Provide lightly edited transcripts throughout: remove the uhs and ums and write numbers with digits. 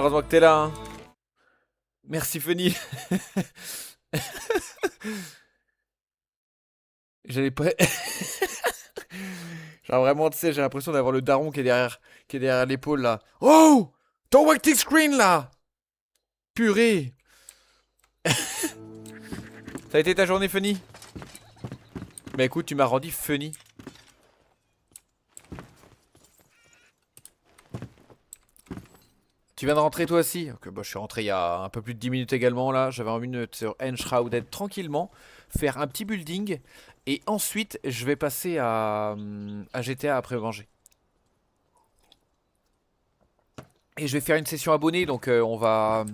Heureusement que t'es là, hein. Merci Funny. J'allais pas. Genre vraiment, tu sais, j'ai l'impression d'avoir le daron qui est derrière l'épaule là. Oh! Ton wacting screen là! Purée! Ça a été ta journée Funny? Bah écoute, tu m'as rendu funny. Tu viens de rentrer toi aussi? Ok, bah, je suis rentré il y a un peu plus de 10 minutes également là. J'avais envie de sur Enshrouded tranquillement, faire un petit building. Et ensuite, je vais passer à GTA après manger. Et je vais faire une session abonnée, donc on va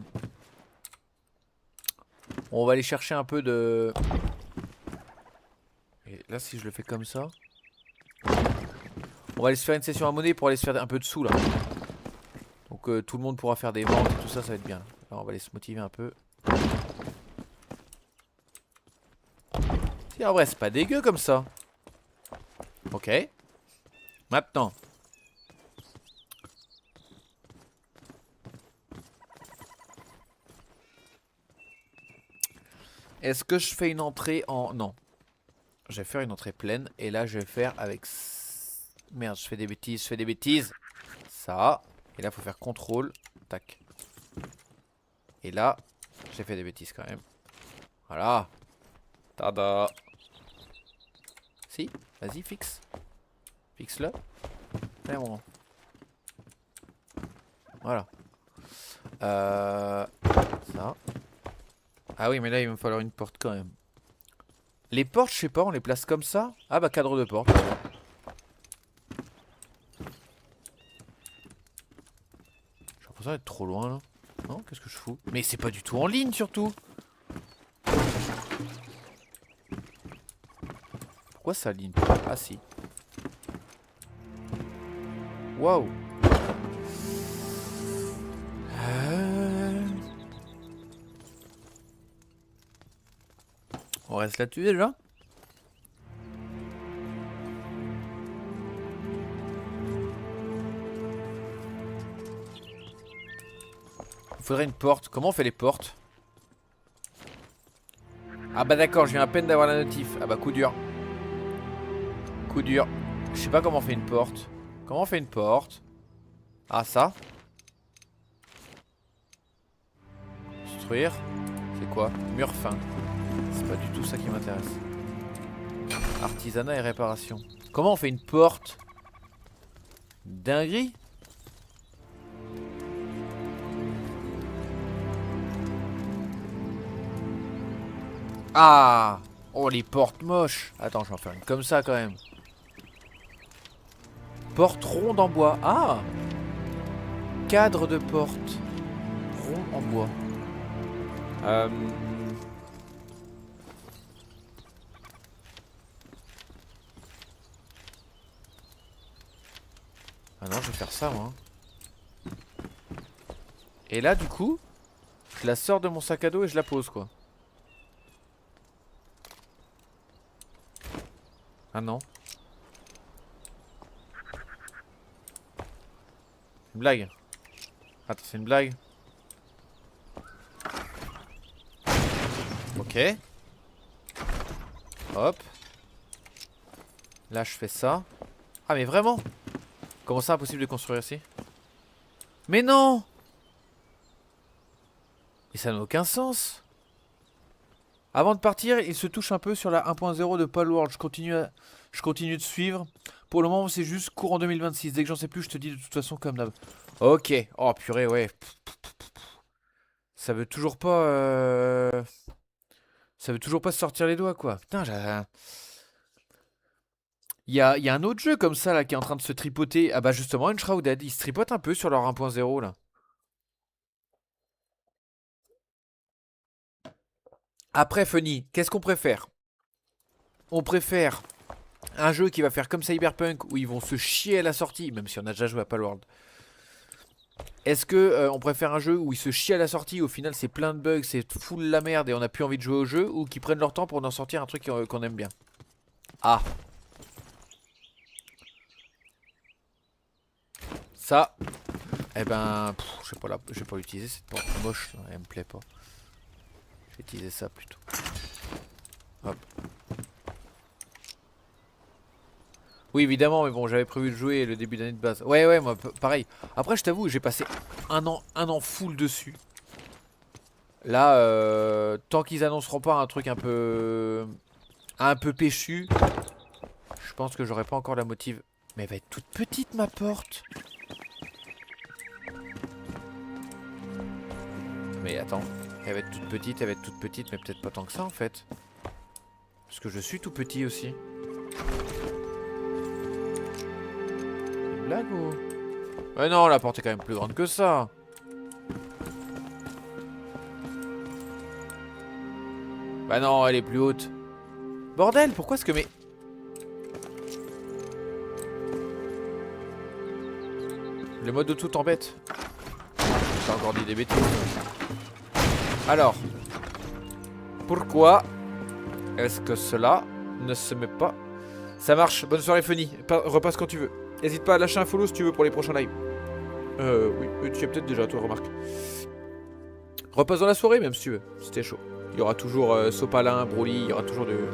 aller chercher un peu de... Et là, si je le fais comme ça... On va aller se faire une session abonnée pour aller se faire un peu de sous là. Donc tout le monde pourra faire des ventes et tout ça, ça va être bien. Alors on va aller se motiver un peu. Si en vrai, c'est pas dégueu comme ça. Ok. Maintenant. Est-ce que je fais une entrée en... Non. Je vais faire une entrée pleine. Et là, je vais faire avec... Merde, je fais des bêtises, je fais des bêtises. Ça. Et là, faut faire contrôle. Tac. Et là, j'ai fait des bêtises quand même. Voilà. Tada. Si, vas-y, fixe. Fixe-le. C'est bon. Voilà. Ça. Ah oui, mais là, il va me falloir une porte quand même. Les portes, je sais pas, on les place comme ça. Ah bah, cadre de porte. J'ai l'impression d'être trop loin là. Non, qu'est-ce que je fous? Mais c'est pas du tout en ligne surtout. Pourquoi ça ligne pas? Ah si. Waouh. On reste là-dessus déjà. Il faudrait une porte. Comment on fait les portes? Ah bah d'accord, je viens à peine d'avoir la notif. Ah bah coup dur. Coup dur. Je sais pas comment on fait une porte. Comment on fait une porte? Ah ça. Construire. C'est quoi? Mur fin. C'est pas du tout ça qui m'intéresse. Artisanat et réparation. Comment on fait une porte? Dinguerie. Ah. Oh les portes moches. Attends, je vais en faire une comme ça quand même. Porte ronde en bois. Ah. Cadre de porte. Rond en bois. Euh... Ah non, je vais faire ça moi. Et là du coup, je la sors de mon sac à dos et je la pose quoi. Ah non. Une blague. Attends, c'est une blague. Ok. Hop. Là je fais ça. Ah mais vraiment? Comment ça impossible de construire ici? Mais non! Et ça n'a aucun sens. Avant de partir, il se touche un peu sur la 1.0 de Palworld. Je continue de suivre. Pour le moment, c'est juste courant 2026. Dès que j'en sais plus, je te dis de toute façon comme d'hab. Ok. Oh purée, ouais. Ça veut toujours pas... Ça veut toujours pas se sortir les doigts, quoi. Putain, il y a un autre jeu comme ça, là, qui est en train de se tripoter. Ah bah justement, Enshrouded. Ils se tripotent un peu sur leur 1.0, là. Après, Funny, qu'est-ce qu'on préfère? On préfère un jeu qui va faire comme Cyberpunk, où ils vont se chier à la sortie, même si on a déjà joué à Palworld. Est-ce que on préfère un jeu où ils se chient à la sortie, au final c'est plein de bugs, c'est full la merde et on a plus envie de jouer au jeu, ou qu'ils prennent leur temps pour en sortir un truc qu'on aime bien? Ah, ça, Eh ben, je vais pas l'utiliser cette porte moche, là, elle me plaît pas. Je vais utiliser ça plutôt. Hop. Oui, évidemment, mais bon, j'avais prévu de jouer le début d'année de base. Ouais, moi, pareil. Après, je t'avoue, j'ai passé un an full dessus. Là, tant qu'ils annonceront pas un truc un peu péchu, je pense que j'aurai pas encore la motive. Mais elle va être toute petite, ma porte. Mais attends, elle va être toute petite, mais peut-être pas tant que ça en fait. Parce que je suis tout petit aussi. Une blague ou... Ouais non, la porte est quand même plus grande que ça. Bah non, elle est plus haute. Bordel, pourquoi est-ce que mes... Le mode auto t'embête. J'ai encore dit des bêtises. Alors, pourquoi est-ce que cela ne se met pas? Ça marche, bonne soirée Funny, repasse quand tu veux. N'hésite pas à lâcher un follow si tu veux pour les prochains lives. Oui, tu es peut-être déjà toi, remarque. Repasse dans la soirée même si tu veux, c'était chaud. Il y aura toujours Sopalin, Broly, il y aura toujours de...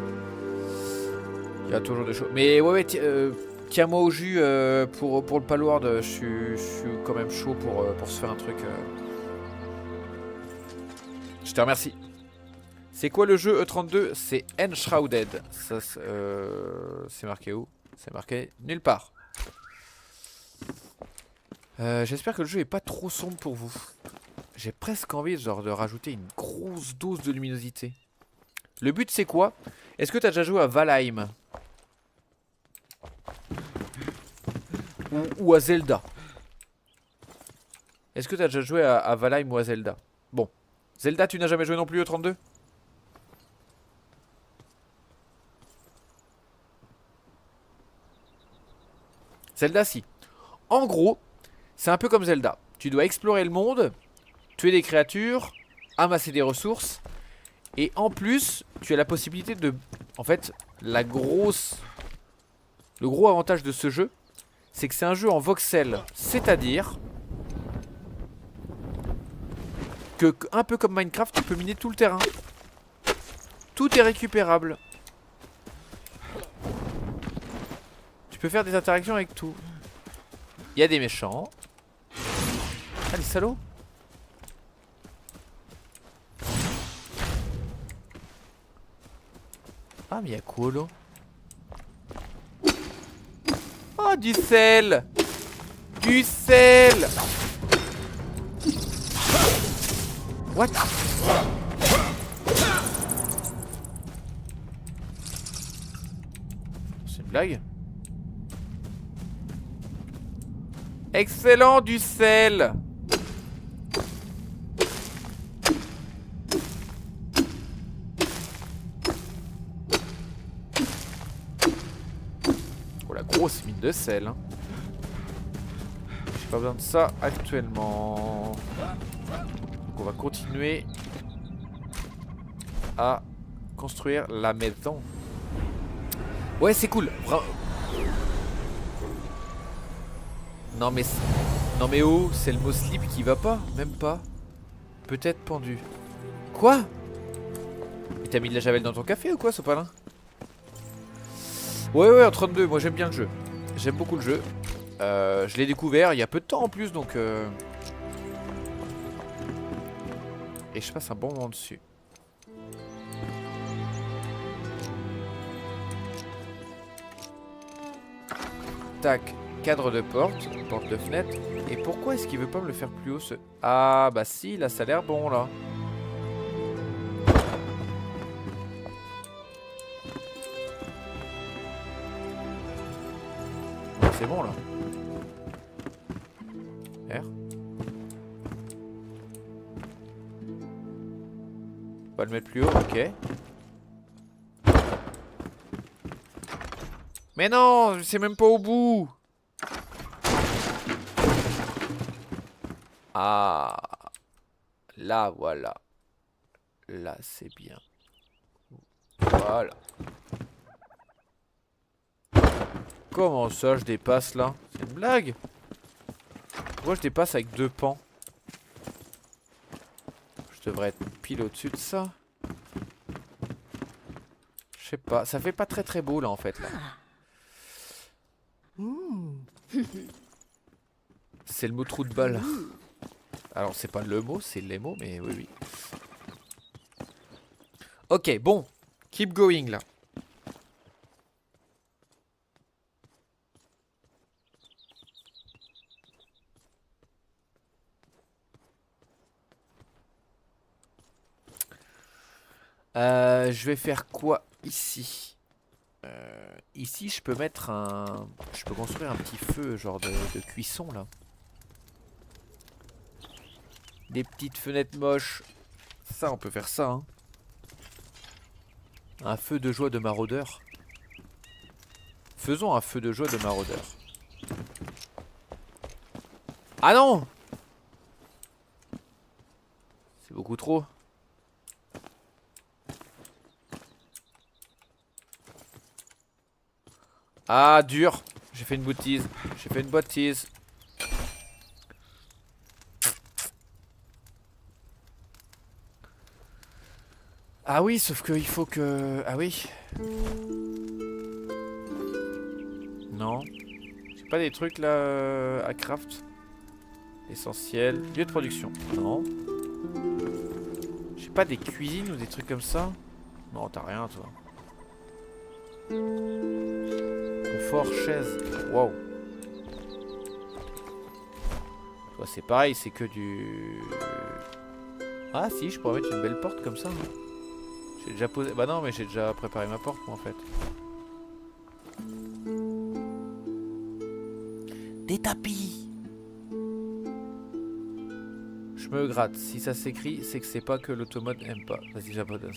chaud. Mais ouais, tiens-moi au jus pour le Palworld, je suis quand même chaud pour se faire un truc. Je te remercie. C'est quoi le jeu E32? C'est Enshrouded. Ça, c'est marqué où? C'est marqué nulle part. J'espère que le jeu est pas trop sombre pour vous. J'ai presque envie genre, de rajouter une grosse dose de luminosité. Le but c'est quoi? Est-ce que tu as déjà joué à Valheim? Ou à Zelda? Est-ce que tu as déjà joué à Valheim ou à Zelda? Bon. Zelda, tu n'as jamais joué non plus au 32? Zelda, si. En gros, c'est un peu comme Zelda. Tu dois explorer le monde, tuer des créatures, amasser des ressources. Et en plus, tu as la possibilité de... En fait, le gros avantage de ce jeu, c'est que c'est un jeu en voxel. C'est-à-dire que, un peu comme Minecraft, tu peux miner tout le terrain. Tout est récupérable. Tu peux faire des interactions avec tout. Il y a des méchants. Ah, les salauds. Ah, mais il y a quoi là? Oh, du sel. Du sel. What? C'est une blague? Excellent, du sel. Oh la grosse mine de sel hein. J'ai pas besoin de ça actuellement. Donc on va continuer à construire la maison. Ouais c'est cool. Non mais oh, c'est le mot slip qui va pas, même pas. Peut-être pendu. Quoi? Mais t'as mis de la javel dans ton café ou quoi, Sopalin? Ouais, en 32, moi j'aime bien le jeu. J'aime beaucoup le jeu. Je l'ai découvert il y a peu de temps en plus, donc... Et je passe un bon moment dessus. Tac, cadre de porte, porte de fenêtre. Et pourquoi est-ce qu'il veut pas me le faire plus haut ce... Ah bah si, là ça a l'air bon là. C'est bon là. R. On va le mettre plus haut, ok. Mais non, c'est même pas au bout. Ah. Là, voilà. Là, c'est bien. Voilà. Comment ça, je dépasse là? C'est une blague? Pourquoi je dépasse avec 2 pans? Je devrais être pile au-dessus de ça. Je sais pas, ça fait pas très beau là en fait là. C'est le mot trou de balle. Alors c'est pas le mot, c'est les mots, mais oui oui. Ok, bon. Keep going là. Je vais faire quoi ici? Ici je peux mettre un... Je peux construire un petit feu genre de cuisson là. Des petites fenêtres moches. Ça on peut faire ça hein. Un feu de joie de maraudeur. Faisons un feu de joie de maraudeur. Ah non! C'est beaucoup trop. Ah dur. J'ai fait une boutise. J'ai fait une bottise. Ah oui, sauf que il faut que... Ah oui. Non. J'ai pas des trucs là à craft. Essentiel. Lieu de production. Non. J'ai pas des cuisines ou des trucs comme ça. Non, t'as rien toi. Confort, chaise. Wow. Toi c'est pareil, c'est que du... Ah si, je pourrais mettre une belle porte comme ça. Hein. J'ai déjà posé... Bah non, mais j'ai déjà préparé ma porte moi en fait. Des tapis. Je me gratte. Si ça s'écrit, c'est que c'est pas que l'automate n'aime pas. Vas-y, j'abandonne.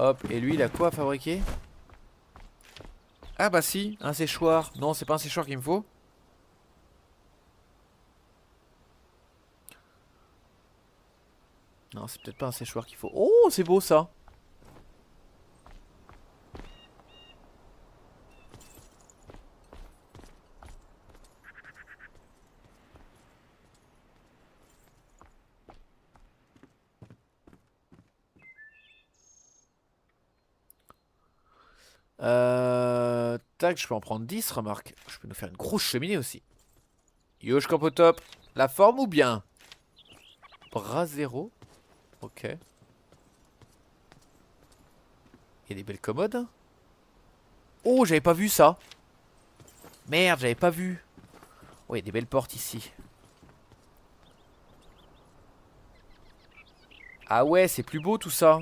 Hop, et lui il a quoi à fabriquer? Ah bah si, un séchoir. Non, c'est pas un séchoir qu'il me faut. Non, c'est peut-être pas un séchoir qu'il faut. Oh, c'est beau ça. Tac, je peux en prendre 10, remarque. Je peux nous faire une grosse cheminée aussi. Yo, je campe au top. La forme ou bien? Bras zéro. Ok. Il y a des belles commodes. Oh, j'avais pas vu ça. Merde, j'avais pas vu. Oh, il y a des belles portes ici. Ah ouais, c'est plus beau tout ça.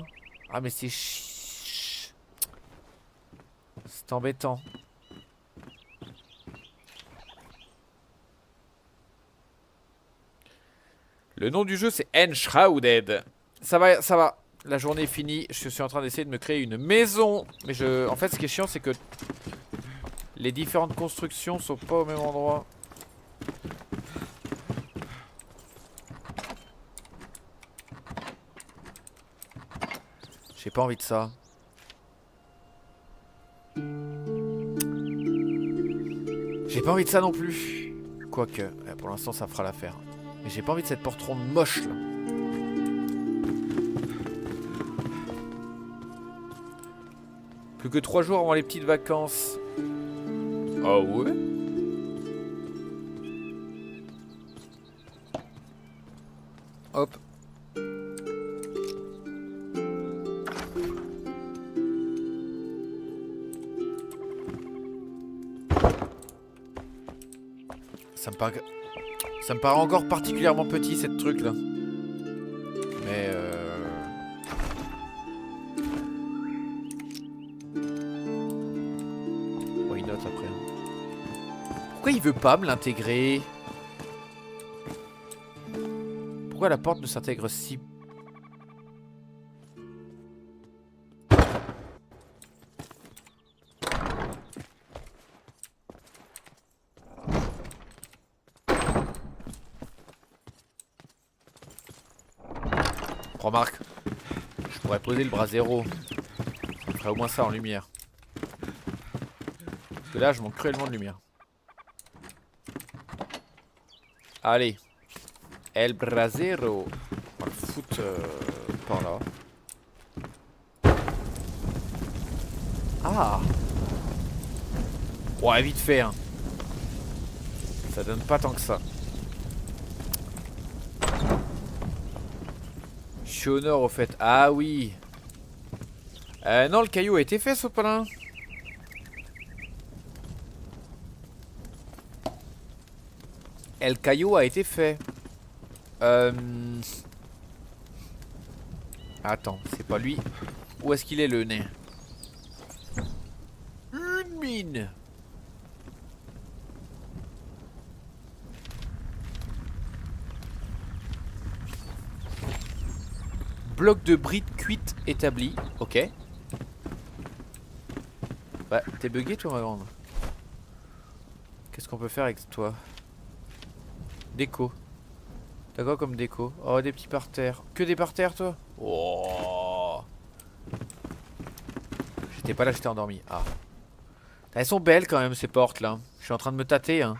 Ah mais c'est c'est embêtant. Le nom du jeu c'est Enshrouded. Ça va, ça va. La journée est finie. Je suis en train d'essayer de me créer une maison. Mais en fait, ce qui est chiant, c'est que les différentes constructions sont pas au même endroit. J'ai pas envie de ça. J'ai pas envie de ça non plus. Quoique, pour l'instant, ça fera l'affaire. Mais j'ai pas envie de cette porte ronde moche là. Plus que 3 jours avant les petites vacances. Ah ouais? Hop. Ça me paraît encore particulièrement petit cette truc là. Mais why not après. Pourquoi il veut pas me l'intégrer? Pourquoi la porte ne s'intègre si... Remarque, pourrais poser le bras zéro. Ça me ferait au moins ça en lumière. Parce que là, je manque cruellement de lumière. Allez. El brasero. On va le foutre par là. Ah. Ouais, vite fait, hein. Ça donne pas tant que ça. Je suis au nord au fait. Ah oui. Non, le caillou a été fait, Sopalin. El caillou a été fait. Attends, c'est pas lui. Où est-ce qu'il est le nez? Une mine. Bloc de briques cuites établi. Ok. Bah, t'es bugué toi, ma grande. Qu'est-ce qu'on peut faire avec toi? Déco. T'as quoi comme déco? Oh, des petits parterres. Que des parterres, toi? Oh. J'étais pas là, j'étais endormi. Ah. Elles sont belles quand même, ces portes là. Je suis en train de me tâter, hein.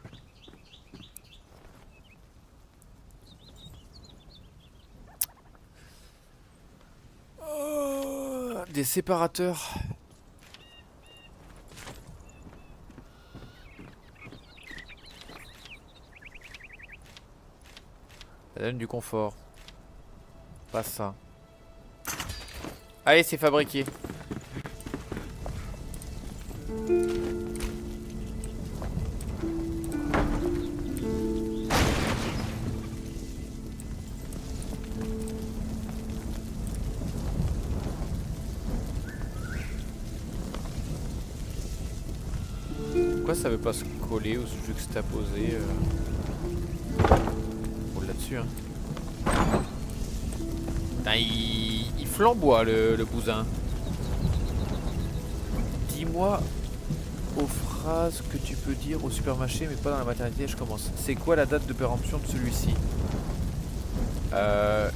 Oh, des séparateurs. Ça donne du confort. Pas ça. Allez, c'est fabriqué. Pourquoi ça veut pas se coller ou se juxtaposer On là-dessus, hein. Putain, il flamboie le bousin. Dis-moi aux phrases que tu peux dire au supermarché mais pas dans la maternité, je commence. C'est quoi la date de péremption de celui-ci?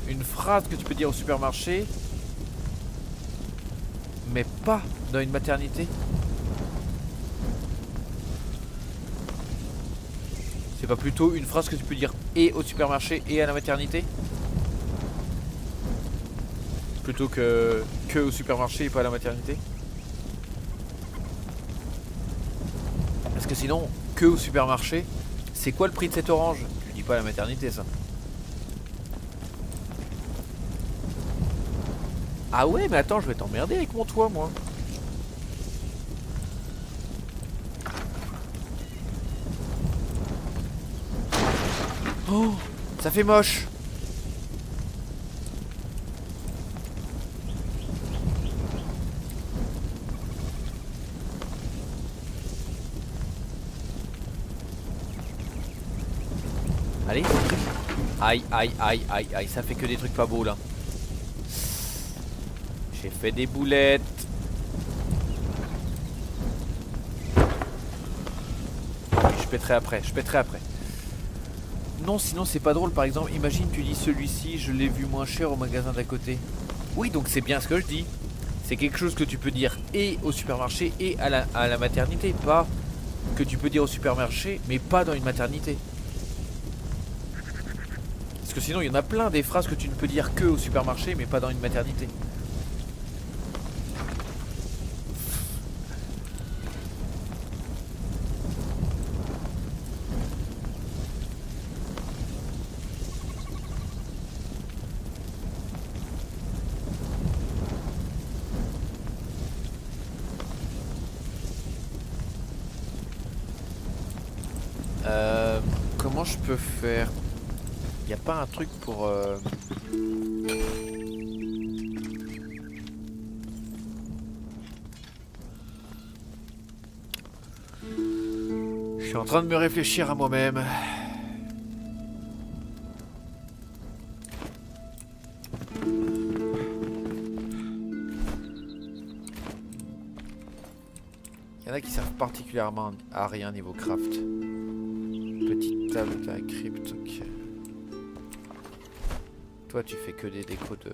Une phrase que tu peux dire au supermarché mais pas dans une maternité? C'est pas plutôt une phrase que tu peux dire et au supermarché et à la maternité? Plutôt que au supermarché et pas à la maternité? Parce que sinon, que au supermarché, c'est quoi le prix de cette orange? Tu dis pas à la maternité ça. Ah ouais, mais attends, je vais t'emmerder avec mon toit, moi. Oh, ça fait moche. Allez. Aïe, aïe, aïe, aïe, aïe, ça fait que des trucs pas beaux là. J'ai fait des boulettes. Je pèterai après, je pèterai après. Non, sinon c'est pas drôle. Par exemple, imagine tu dis celui-ci, je l'ai vu moins cher au magasin d'à côté. Oui, donc c'est bien ce que je dis. C'est quelque chose que tu peux dire et au supermarché et à la maternité. Pas que tu peux dire au supermarché, mais pas dans une maternité. Parce que sinon, il y en a plein des phrases que tu ne peux dire que au supermarché, mais pas dans une maternité. Comment je peux faire? Y a pas un truc pour Je suis en train de me réfléchir à moi-même. Il y en a qui servent particulièrement à rien niveau craft. Petite table de la crypte, ok. Toi tu fais que des décos de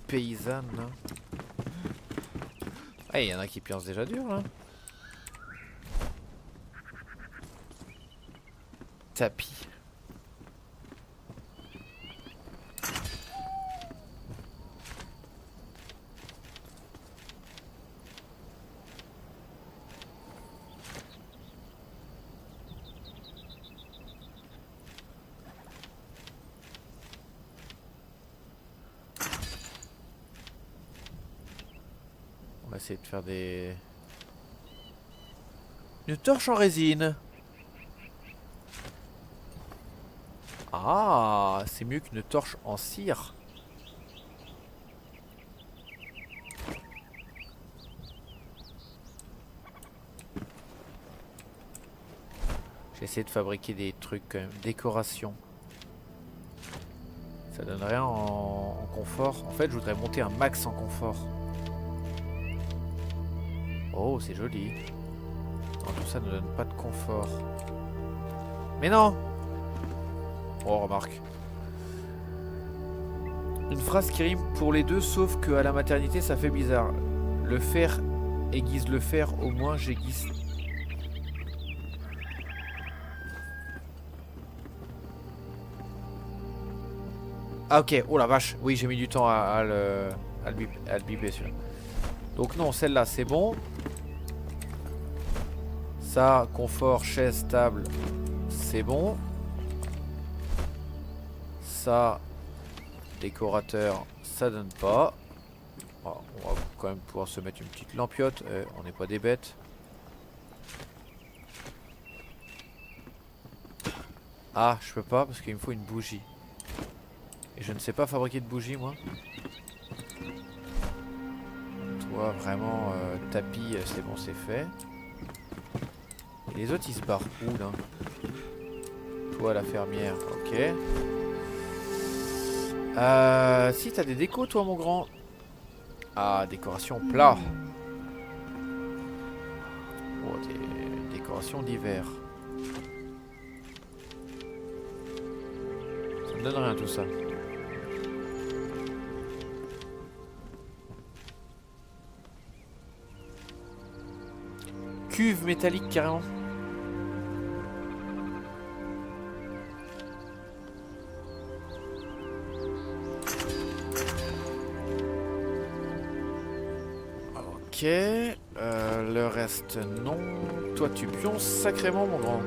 paysanne là. Ah, il y en a qui pincent déjà dur là. Tapis. On va essayer de faire des... Une torche en résine. Ah, c'est mieux qu'une torche en cire. J'ai essayé de fabriquer des trucs quand même, décoration. Ça donne rien en confort. En fait, je voudrais monter un max en confort. Oh, c'est joli. Non, tout ça ne donne pas de confort. Mais non! Oh, remarque. Une phrase qui rime pour les deux, sauf que à la maternité, ça fait bizarre. Le fer aiguise le fer, au moins j'aiguise. Ah ok, oh la vache, oui j'ai mis du temps à le biper celui-là. Donc non, celle-là c'est bon. Ça, confort, chaise, table, c'est bon. Ça, décorateur, ça donne pas. Oh, on va quand même pouvoir se mettre une petite lampiote, on n'est pas des bêtes. Ah, je peux pas parce qu'il me faut une bougie. Et je ne sais pas fabriquer de bougies moi. Toi vraiment tapis c'est bon c'est fait. Et les autres ils se barrent où là? Toi la fermière, ok. Si t'as des décos toi mon grand. Ah décoration plat. Oh des décorations d'hiver. Ça me donne rien tout ça. Cuve métallique carrément. Ok. Le reste non. Toi tu pionces sacrément mon grand.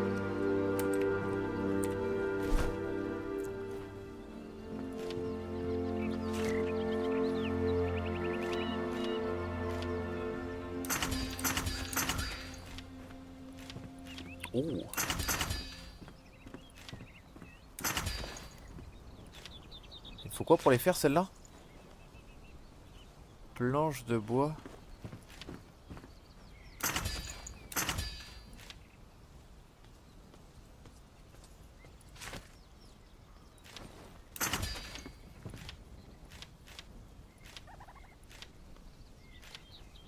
Oh. Il faut quoi pour les faire celles-là? Planche de bois.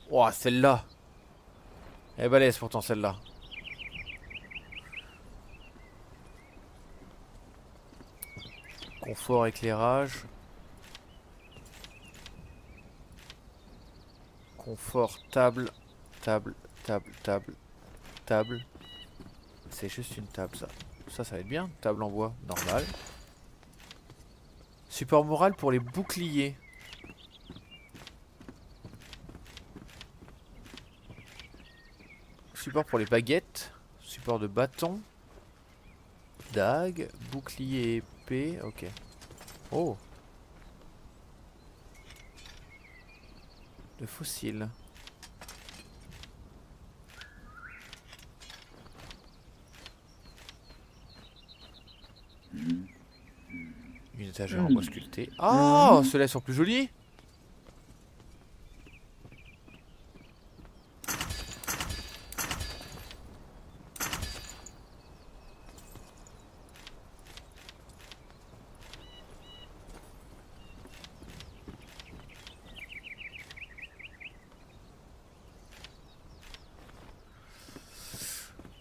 Oh celle-là. Elle est balèze pourtant celle-là. Confort, éclairage. Confort, table. Table, table, table, table. C'est juste une table ça. Ça va être bien. Table en bois, normal. Support moral pour les boucliers. Support pour les baguettes. Support de bâton. Dague. Bouclier épée. Ok. Oh. De fossiles. Une étagère en bois sculpté. Oh, ceux-là sont plus jolis.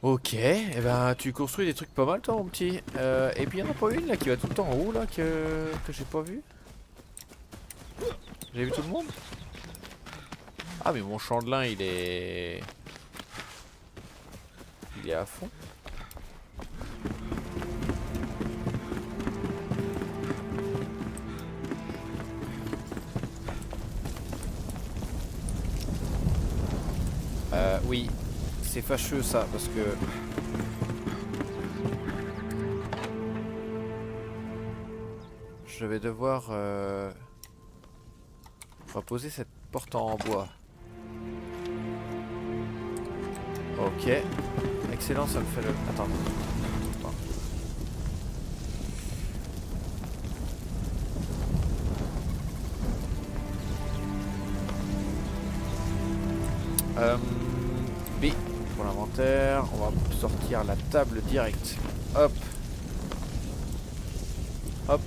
Ok, et ben tu construis des trucs pas mal toi mon petit. Et puis il n'y en a pas une là qui va tout le temps en haut là que j'ai pas vu. J'ai vu tout le monde? Ah mais mon chandelin il est... Il est à fond. Oui, c'est fâcheux ça parce que... Je vais devoir reposer cette porte en bois. Ok. Excellent, ça me fait le... Attends. B pour l'inventaire. On va sortir la table direct. Hop. Hop.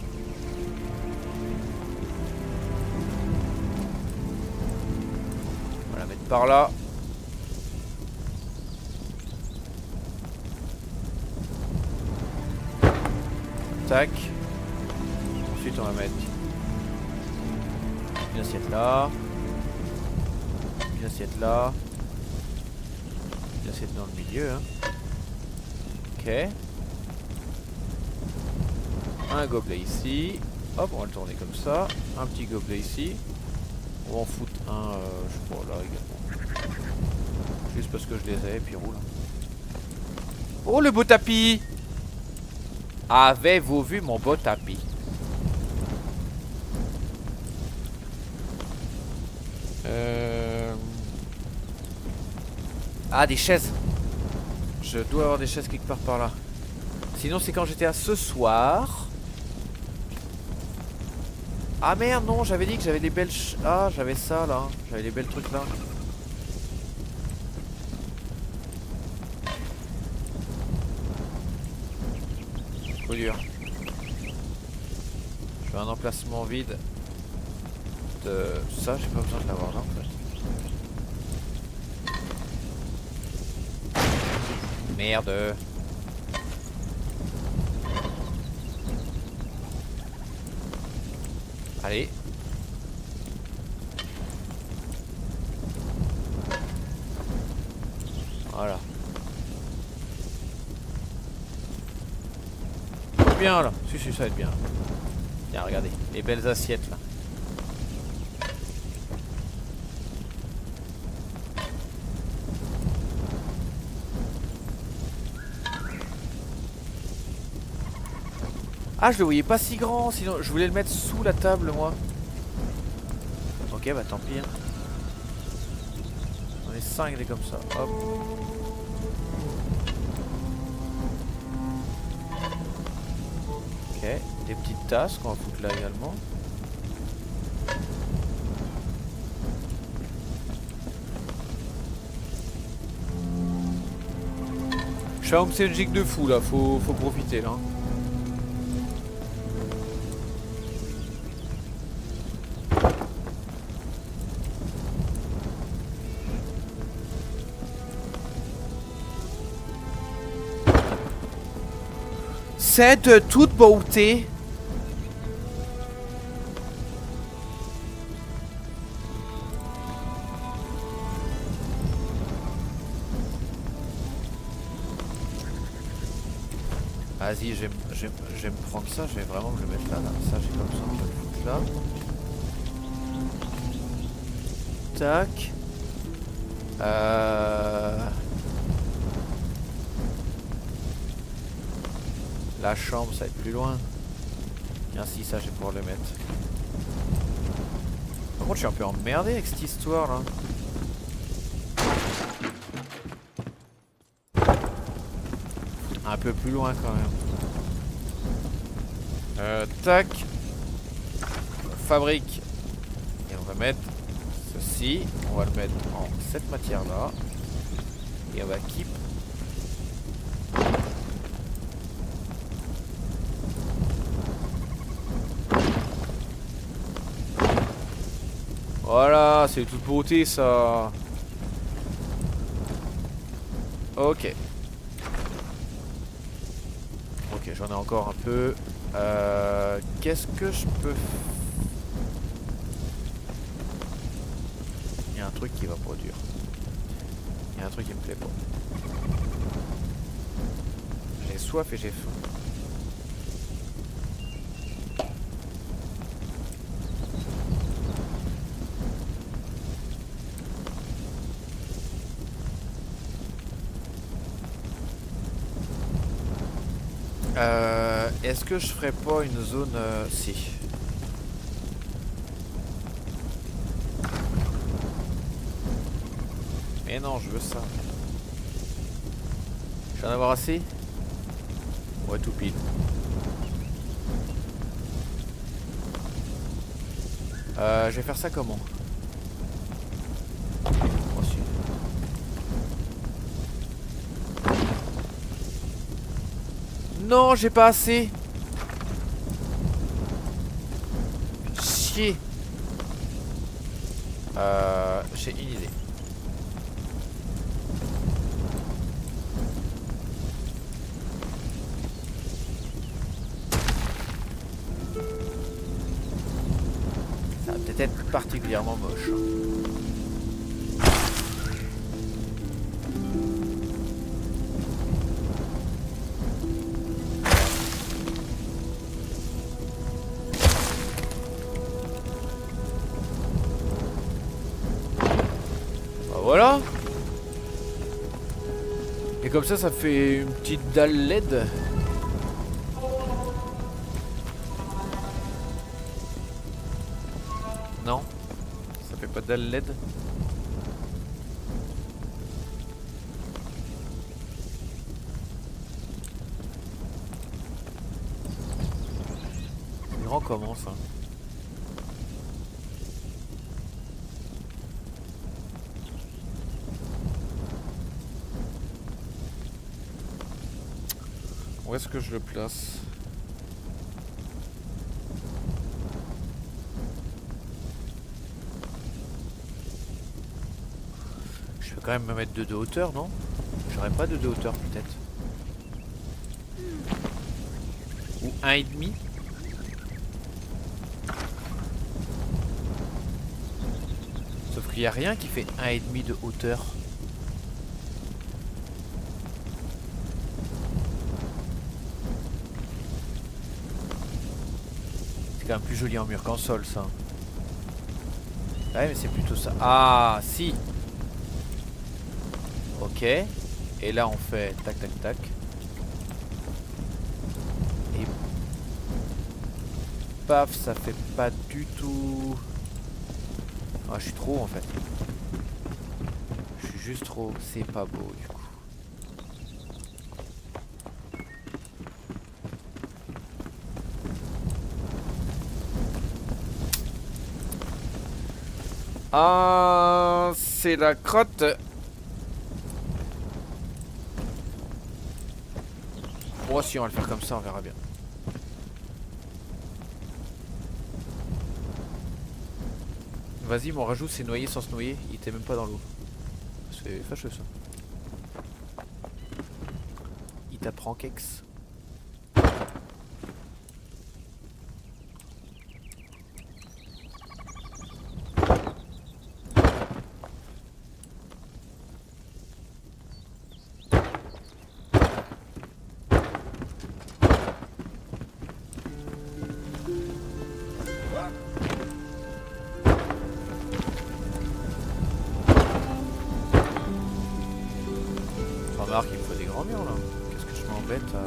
On va la mettre par là. Tac. Ensuite on va mettre une assiette là. Une assiette là. Une assiette dans le milieu. Hein. Ok. Un gobelet ici. Hop, on va le tourner comme ça. Un petit gobelet ici. On va en foutre un, je sais pas, là également. Juste parce que je les ai et puis roule. Oh le beau tapis! Avez-vous vu mon beau tapis? Ah, des chaises. Je dois avoir des chaises quelque part par là. Sinon c'est quand j'étais à ce soir. Ah merde non, j'avais dit que j'avais des belles... Ah j'avais ça là, j'avais des belles trucs là. Trop dur. Je fais un emplacement vide de ça, j'ai pas besoin de l'avoir là en fait. Merde. Allez. Voilà. Bien là. Si, ça va être bien. Tiens, regardez. Les belles assiettes là. Ah, je le voyais pas si grand, sinon je voulais le mettre sous la table moi. Ok, bah tant pis. Hein. On est 5 des comme ça. Hop. Ok, des petites tasses qu'on va foutre là également. Je suis un home jig de fou là, faut profiter là. C'est de toute beauté. Vas-y, je vais me prendre ça, je vais vraiment me le mettre là. Ça, j'ai pas besoin de le foutre là. Tac. La chambre, ça va être plus loin. Ainsi, ça, je vais pouvoir le mettre. Par contre, je suis un peu emmerdé avec cette histoire là. Un peu plus loin quand même. Tac. Fabrique. Et on va mettre ceci. On va le mettre en cette matière là. Et on va keep. Voilà, c'est toute beauté ça. Ok. Ok, j'en ai encore un peu. Qu'est-ce que je peux... truc qui va produire. Il y a un truc qui me plaît pas. J'ai soif et j'ai faim. Est-ce que je ferais pas une zone... Si. Mais non, je veux ça. Je vais en avoir assez? Ouais, tout pile. Je vais faire ça comment? Oh, si. Non, j'ai pas assez. Chier. J'ai une idée. Ça va peut-être être particulièrement moche. Voilà. Et comme ça fait une petite dalle LED. Non, ça fait pas de dalle LED. C'est grand comment ça? Où est-ce que je le place? Je vais quand même me mettre de hauteur, non? J'aurais pas de hauteur peut-être. Ou 1,5. Sauf qu'il n'y a rien qui fait 1,5 de hauteur. C'est quand même plus joli en mur qu'en sol ça. Ouais mais c'est plutôt ça. Ah si. Ok. Et là on fait tac tac tac. Et paf, ça fait pas du tout. Ah je suis trop en fait. Je suis juste trop. C'est pas beau du coup. Ah, c'est la crotte. Oh si, on va le faire comme ça, on verra bien. Vas-y, mon rajout c'est noyer sans se noyer. Il était même pas dans l'eau. C'est fâcheux ça. Il t'apprend kex. Remarque, il me faut des grands murs là. Qu'est-ce que je m'embête à...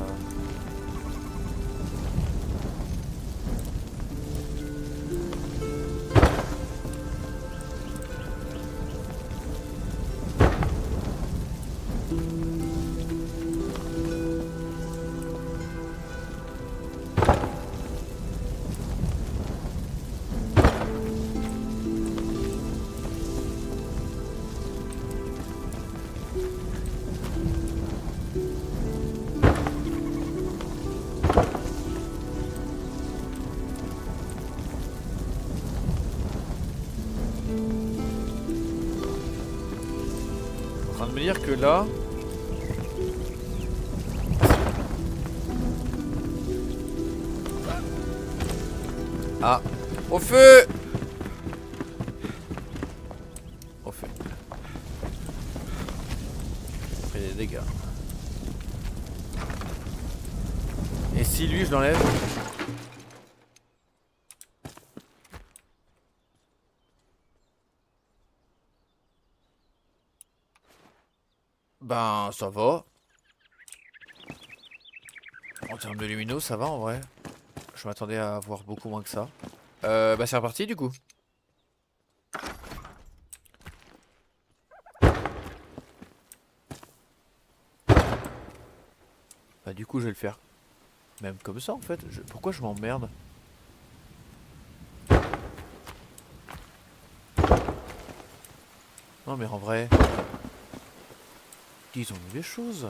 En train de me dire que là... Ah, au feu! Au feu. dégâts. Et si lui je l'enlève? Ben ça va. En termes de lumineux ça va en vrai. Je m'attendais à avoir beaucoup moins que ça. Bah c'est reparti du coup. Bah du coup je vais le faire. Même comme ça en fait. Pourquoi je m'emmerde? Non mais en vrai. Disons-nous les choses.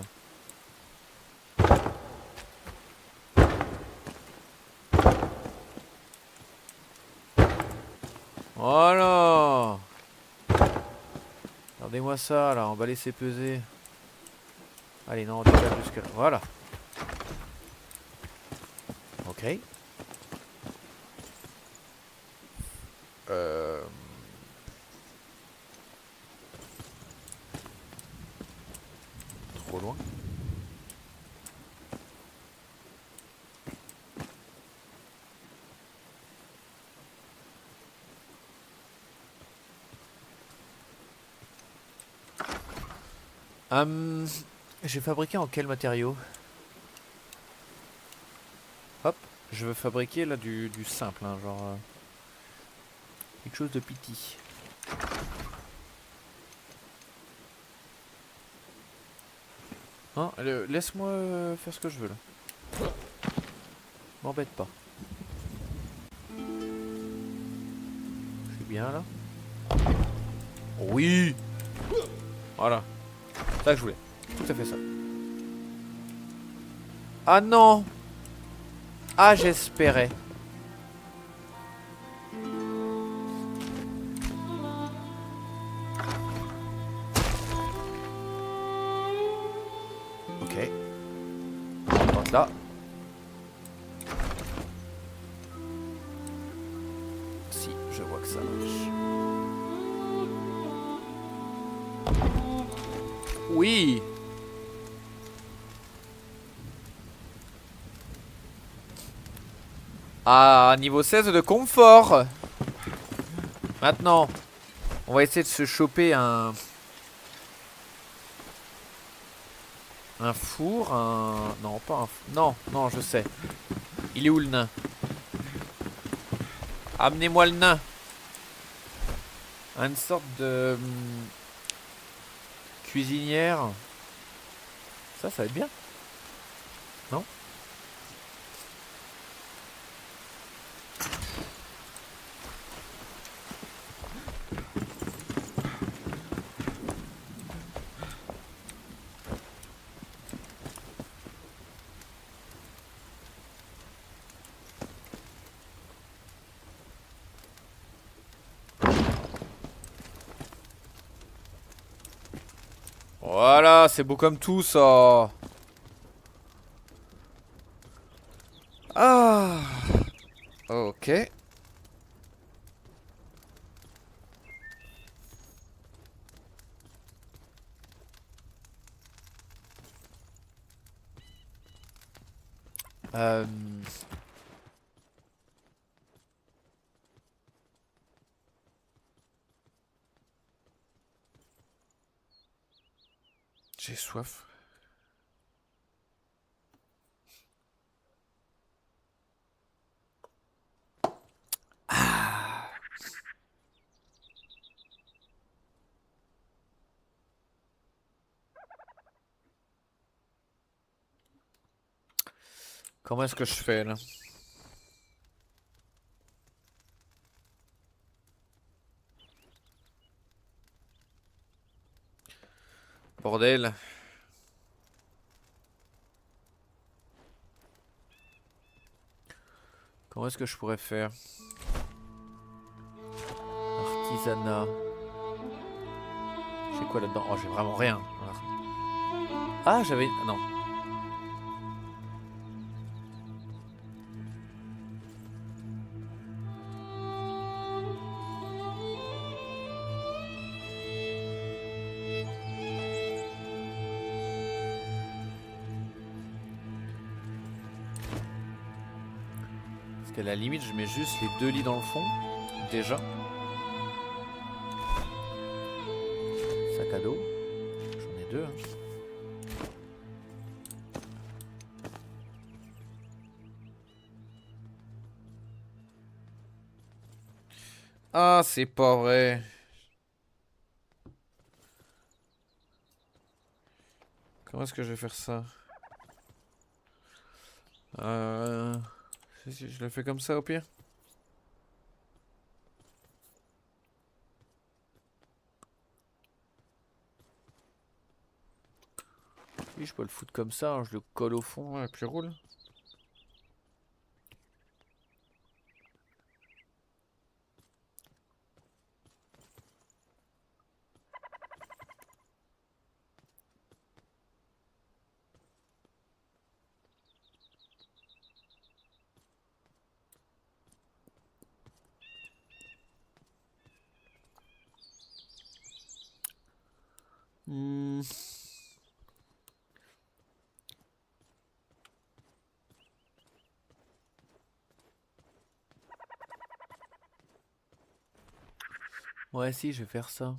Voilà. Regardez-moi ça là, emballer c'est peser. Allez non, déjà jusque là. Voilà. Ok. Euh... Trop loin. J'ai fabriqué en quel matériau? Hop, je veux fabriquer là du simple, hein, genre quelque chose de petit. Hein, laisse-moi faire ce que je veux là. M'embête pas. Je suis bien là. Oui. Voilà. C'est ça que je voulais. Tout à fait ça. Ah non. Ah j'espérais. Ok. On tente là. Si, je vois que ça marche. Oui. Ah, niveau 16 de confort. Maintenant, on va essayer de se choper un four, non, pas un four. Non, non, je sais. Il est où le nain? Amenez-moi le nain. Une sorte de cuisinière. Ça va être bien. Non? Voilà, c'est beau comme tout ça. Ah. Ok. Euh... J'ai soif. Ah. Comment est-ce que je fais là? Bordel. Comment est-ce que je pourrais faire? Artisanat. J'ai quoi là-dedans? Oh, j'ai vraiment rien. Ah, j'avais... Non. qu'à la limite, je mets juste les 2 lits dans le fond. Déjà. Sac à dos. J'en ai 2. Hein. Ah, c'est pas vrai. Comment est-ce que je vais faire ça? Je le fais comme ça au pire. Oui, je peux le foutre comme ça, hein, je le colle au fond et puis je roule. Hmm. Ouais, si, je vais faire ça.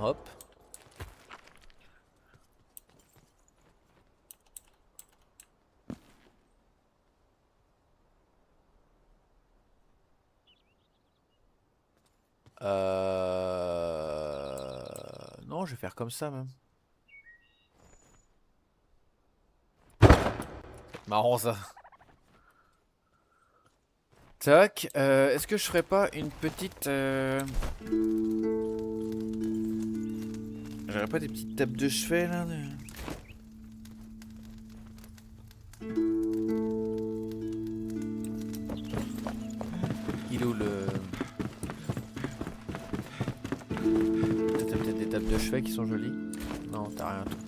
Hop. Non, je vais faire comme ça même. Marrant ça. Tac. Est-ce que je ferais pas une petite... J'aurais pas des petites tables de chevet là Il est où le... T'as peut-être des tables de chevet qui sont jolies. Non, t'as rien toi.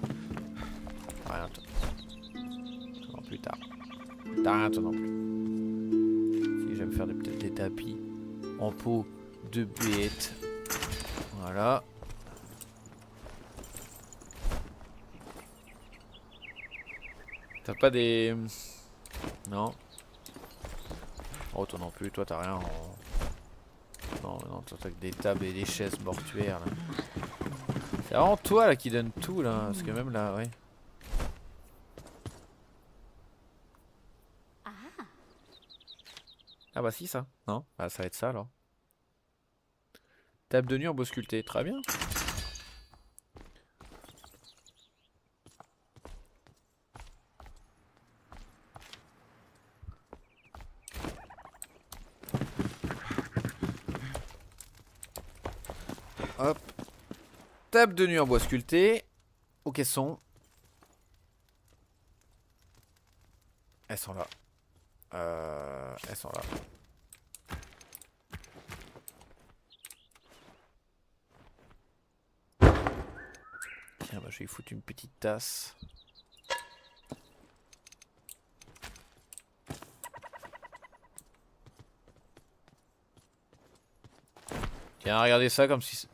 T'as rien toi. Toi non plus, t'as rien toi non plus. Si j'aime faire peut-être des tapis en peau de bête. Voilà. T'as pas des... Non. Oh toi non plus, toi t'as rien en... Non, non, toi t'as que des tables et des chaises mortuaires là. C'est vraiment toi là qui donne tout là, parce que même là, ouais. Ah bah si ça, non? Bah ça va être ça alors. Table de nuit en bois sculpté, très bien. Hop. Table de nuit en bois sculpté. Au caisson. Elles sont là. Elles sont là. Tiens, bah je vais y foutre une petite tasse. Tiens, regardez ça comme si...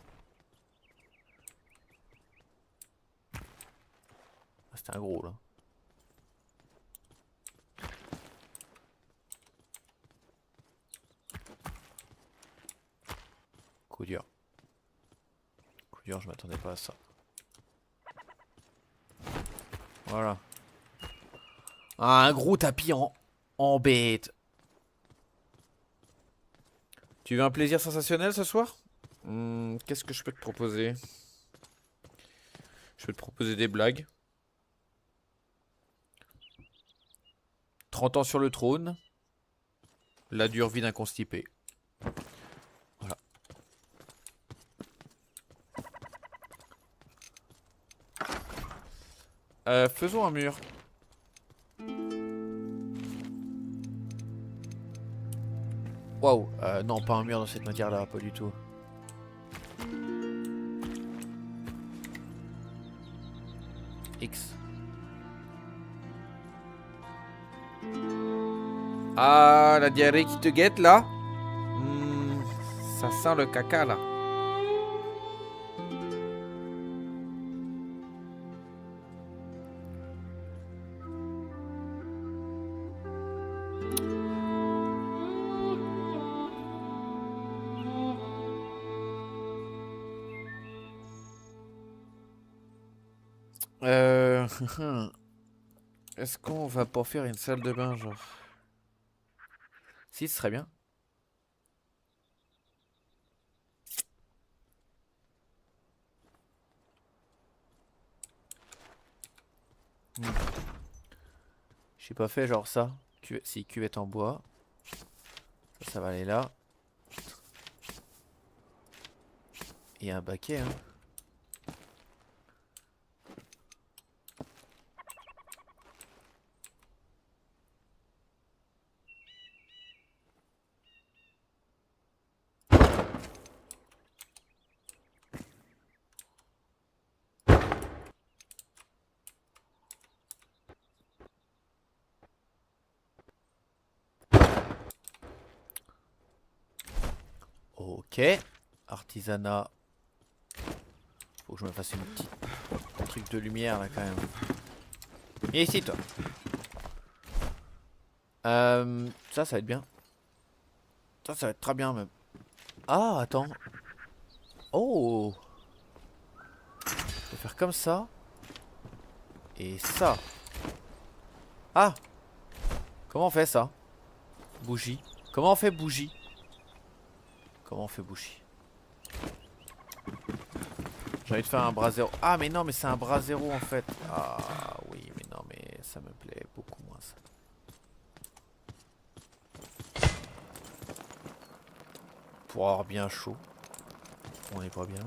Ah, c'était un gros là. Coup dur. Coup dur, je m'attendais pas à ça. Voilà. Ah, un gros tapis en bête. Tu veux un plaisir sensationnel ce soir? Qu'est-ce que je peux te proposer? Je peux te proposer des blagues. 30 ans sur le trône. La dure vie d'un constipé. Voilà. Faisons un mur. Waouh, non, pas un mur dans cette matière-là, pas du tout. X. Ah, la diarrhée qui te guette là. Ça sent le caca là. Euh... Est-ce qu'on va pas faire une salle de bain, genre? Si, ce serait bien. Hmm. J'ai pas fait genre ça. Si, cuvette en bois. Ça va aller là. Et un baquet, hein. Ok. Artisanat. Faut que je me fasse une petite truc de lumière là quand même. Et ici toi. Ça va être bien. Ça va être très bien même. Ah, attends. Oh. Je vais faire comme ça. Et ça. Ah. Comment on fait ça? Bougie. Comment on fait bougie? Comment on fait bougie? J'ai envie de faire un bras zéro. Ah mais non mais c'est un bras zéro en fait. Ah oui mais non mais ça me plaît beaucoup moins ça. Pour avoir bien chaud. On est pas bien.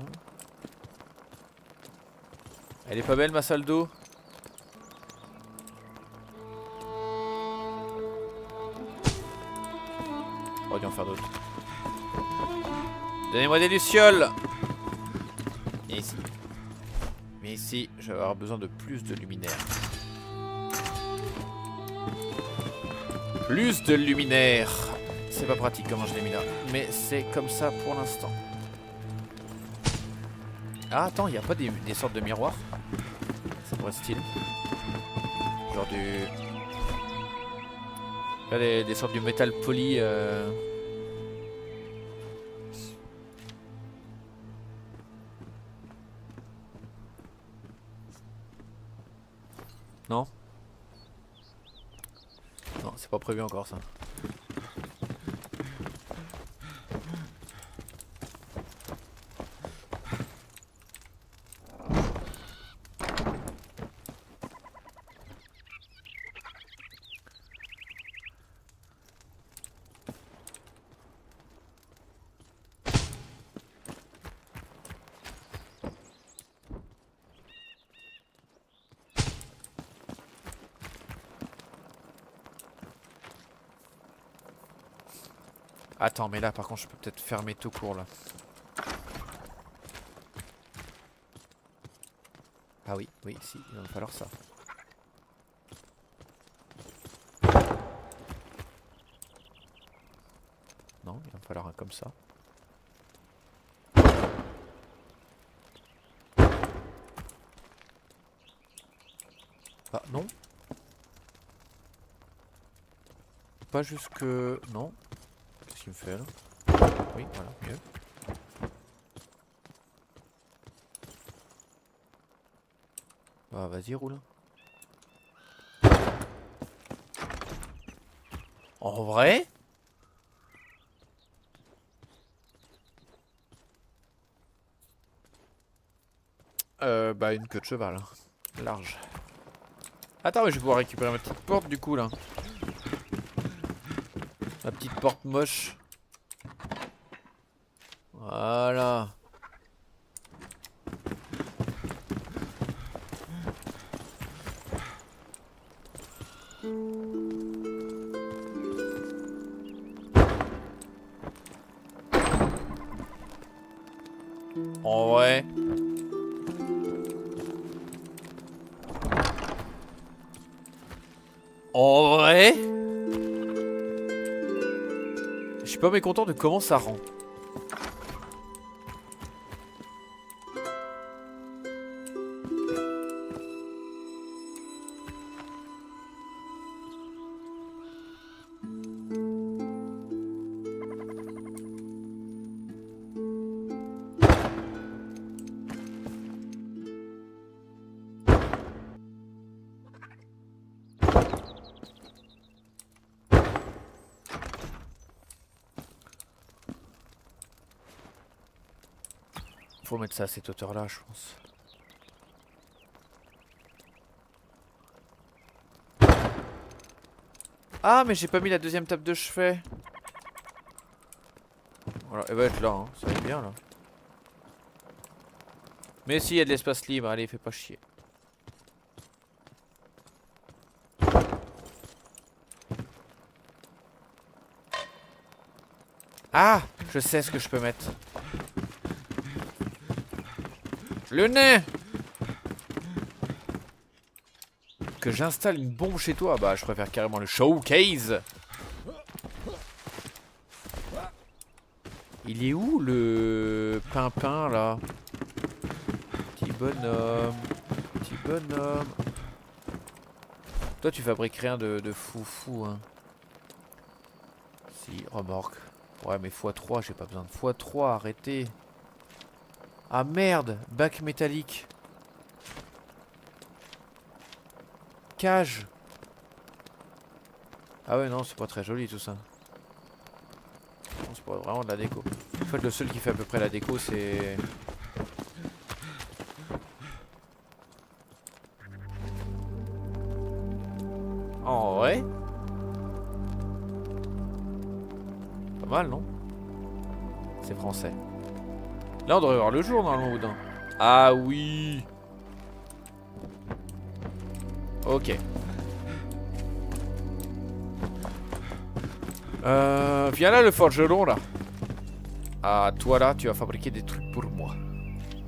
Elle est pas belle ma salle d'eau? On va dû en faire d'autres. Donnez-moi des lucioles. Et ici. Mais ici, je vais avoir besoin de plus de luminaire. Plus de luminaire. C'est pas pratique comment je l'ai mis là. Mais c'est comme ça pour l'instant. Ah attends, il n'y a pas des sortes de miroirs? Ça pourrait être stylé. Genre du... Là, des sortes de métal poli. Non? Non, c'est pas prévu encore ça. Attends, mais là par contre je peux peut-être fermer tout court là. Ah oui, oui, si, il va me falloir ça. Non, il va me falloir un comme ça. Ah non. Pas jusque... Non. Qu'est-ce qu'il me fait là? Oui, voilà, mieux. Bah vas-y, roule. En vrai? Bah une queue de cheval. Hein. Large. Attends, mais je vais pouvoir récupérer ma petite porte du coup là. Ma petite porte moche. Voilà. En vrai. En vrai. Je suis pas mécontent de comment ça rend. Faut mettre ça à cette hauteur là, je pense. Ah mais j'ai pas mis la deuxième table de chevet. Voilà, elle va être là, hein. Ça va être bien là. Mais si, il y a de l'espace libre, allez, fais pas chier. Ah, je sais ce que je peux mettre. Le nez. Que j'installe une bombe chez toi. Bah je préfère carrément le showcase. Il est où le pimpin là? Petit bonhomme. Petit bonhomme. Toi tu fabriques rien de fou hein. Si, remorque. Ouais mais x3, j'ai pas besoin de x3, arrêtez. Ah merde, bac métallique. Cage. Ah ouais non, c'est pas très joli tout ça. C'est pas vraiment de la déco. En fait le seul qui fait à peu près la déco c'est... En vrai pas mal non? C'est français. Là on devrait voir le jour normalement Oudin. Ah oui. Ok. Viens là le forgeron là. Ah toi là tu vas fabriquer des trucs pour moi.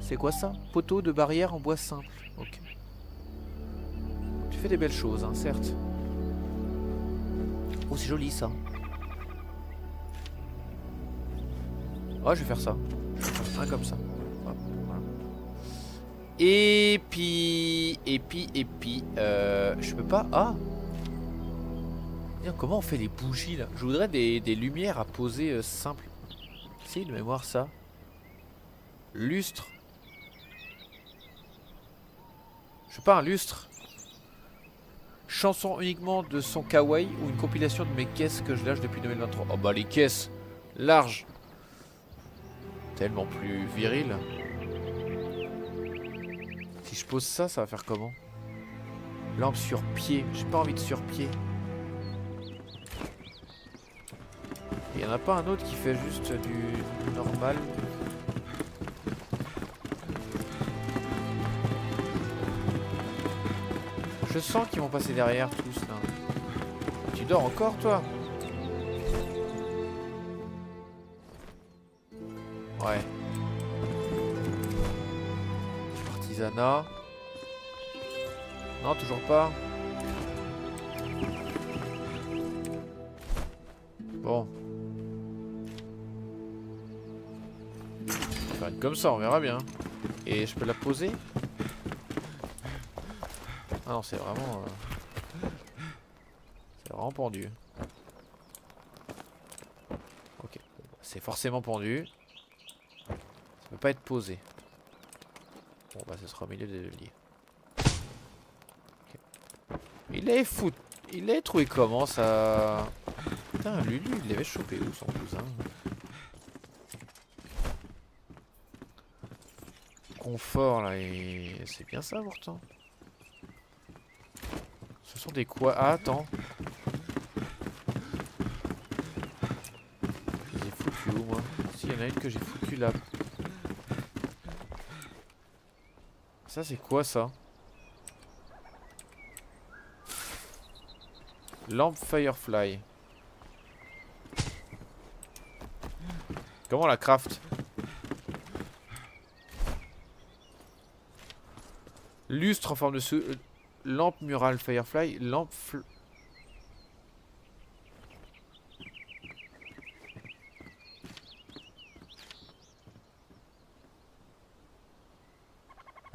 C'est quoi ça? Poteau de barrière en bois simple. Ok. Tu fais des belles choses hein certes. Oh c'est joli ça. Oh je vais faire ça. Je vais faire un comme ça. Hop, voilà. Et puis... je peux pas... Ah. Comment on fait les bougies là? Je voudrais des lumières à poser simples. Si, de mémoire ça. Lustre. Je sais pas, un lustre. Chanson uniquement de son kawaii ou une compilation de mes caisses que je lâche depuis 2023. Oh bah les caisses. Large. Tellement plus viril. Si je pose ça, ça va faire comment? Lampe sur pied. J'ai pas envie de sur pied. Il y en a pas un autre qui fait juste du normal. Je sens qu'ils vont passer derrière tous là. Tu dors encore toi? Ouais. Artisanat. Non, toujours pas. Bon. On va faire une comme ça, on verra bien. Et je peux la poser? Ah non, c'est vraiment... c'est vraiment pendu. Ok. C'est forcément pendu. Ça peut pas être posé. Bon bah ce sera au milieu des deux lits. Okay. Il est fou. Il est trouvé comment ça? Putain Lulu il l'avait chopé où son cousin? Confort là et... c'est bien ça pourtant. Ce sont des quoi? Ah attends. Je les ai foutus où moi? Si y en a une que j'ai foutue là. Ça c'est quoi ça? Lampe Firefly. Comment on la craft? Lustre en forme de lampe murale Firefly. Lampe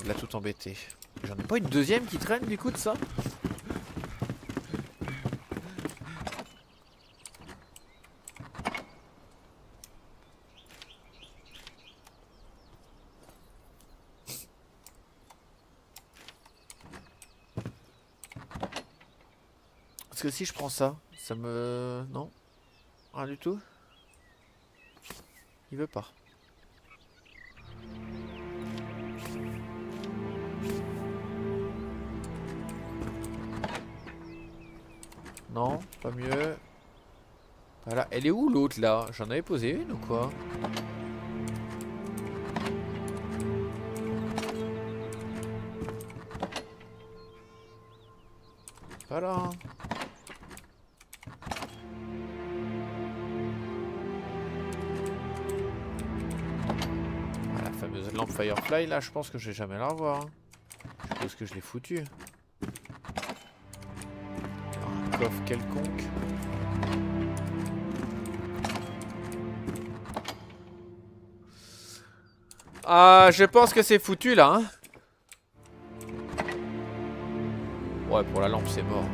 il a tout embêté. J'en ai pas une deuxième qui traîne du coup de ça? Parce que si je prends ça, ça me... Non? Rien du tout? Il veut pas. Non, pas mieux. Voilà, elle est où l'autre là? J'en avais posé une ou quoi? Voilà. Ah, la fameuse lampe Firefly là, je pense que je vais jamais la revoir. Hein. Je suppose que je l'ai foutue. Un coffre quelconque. Ah, je pense que c'est foutu là. Hein. Ouais, pour la lampe, c'est mort.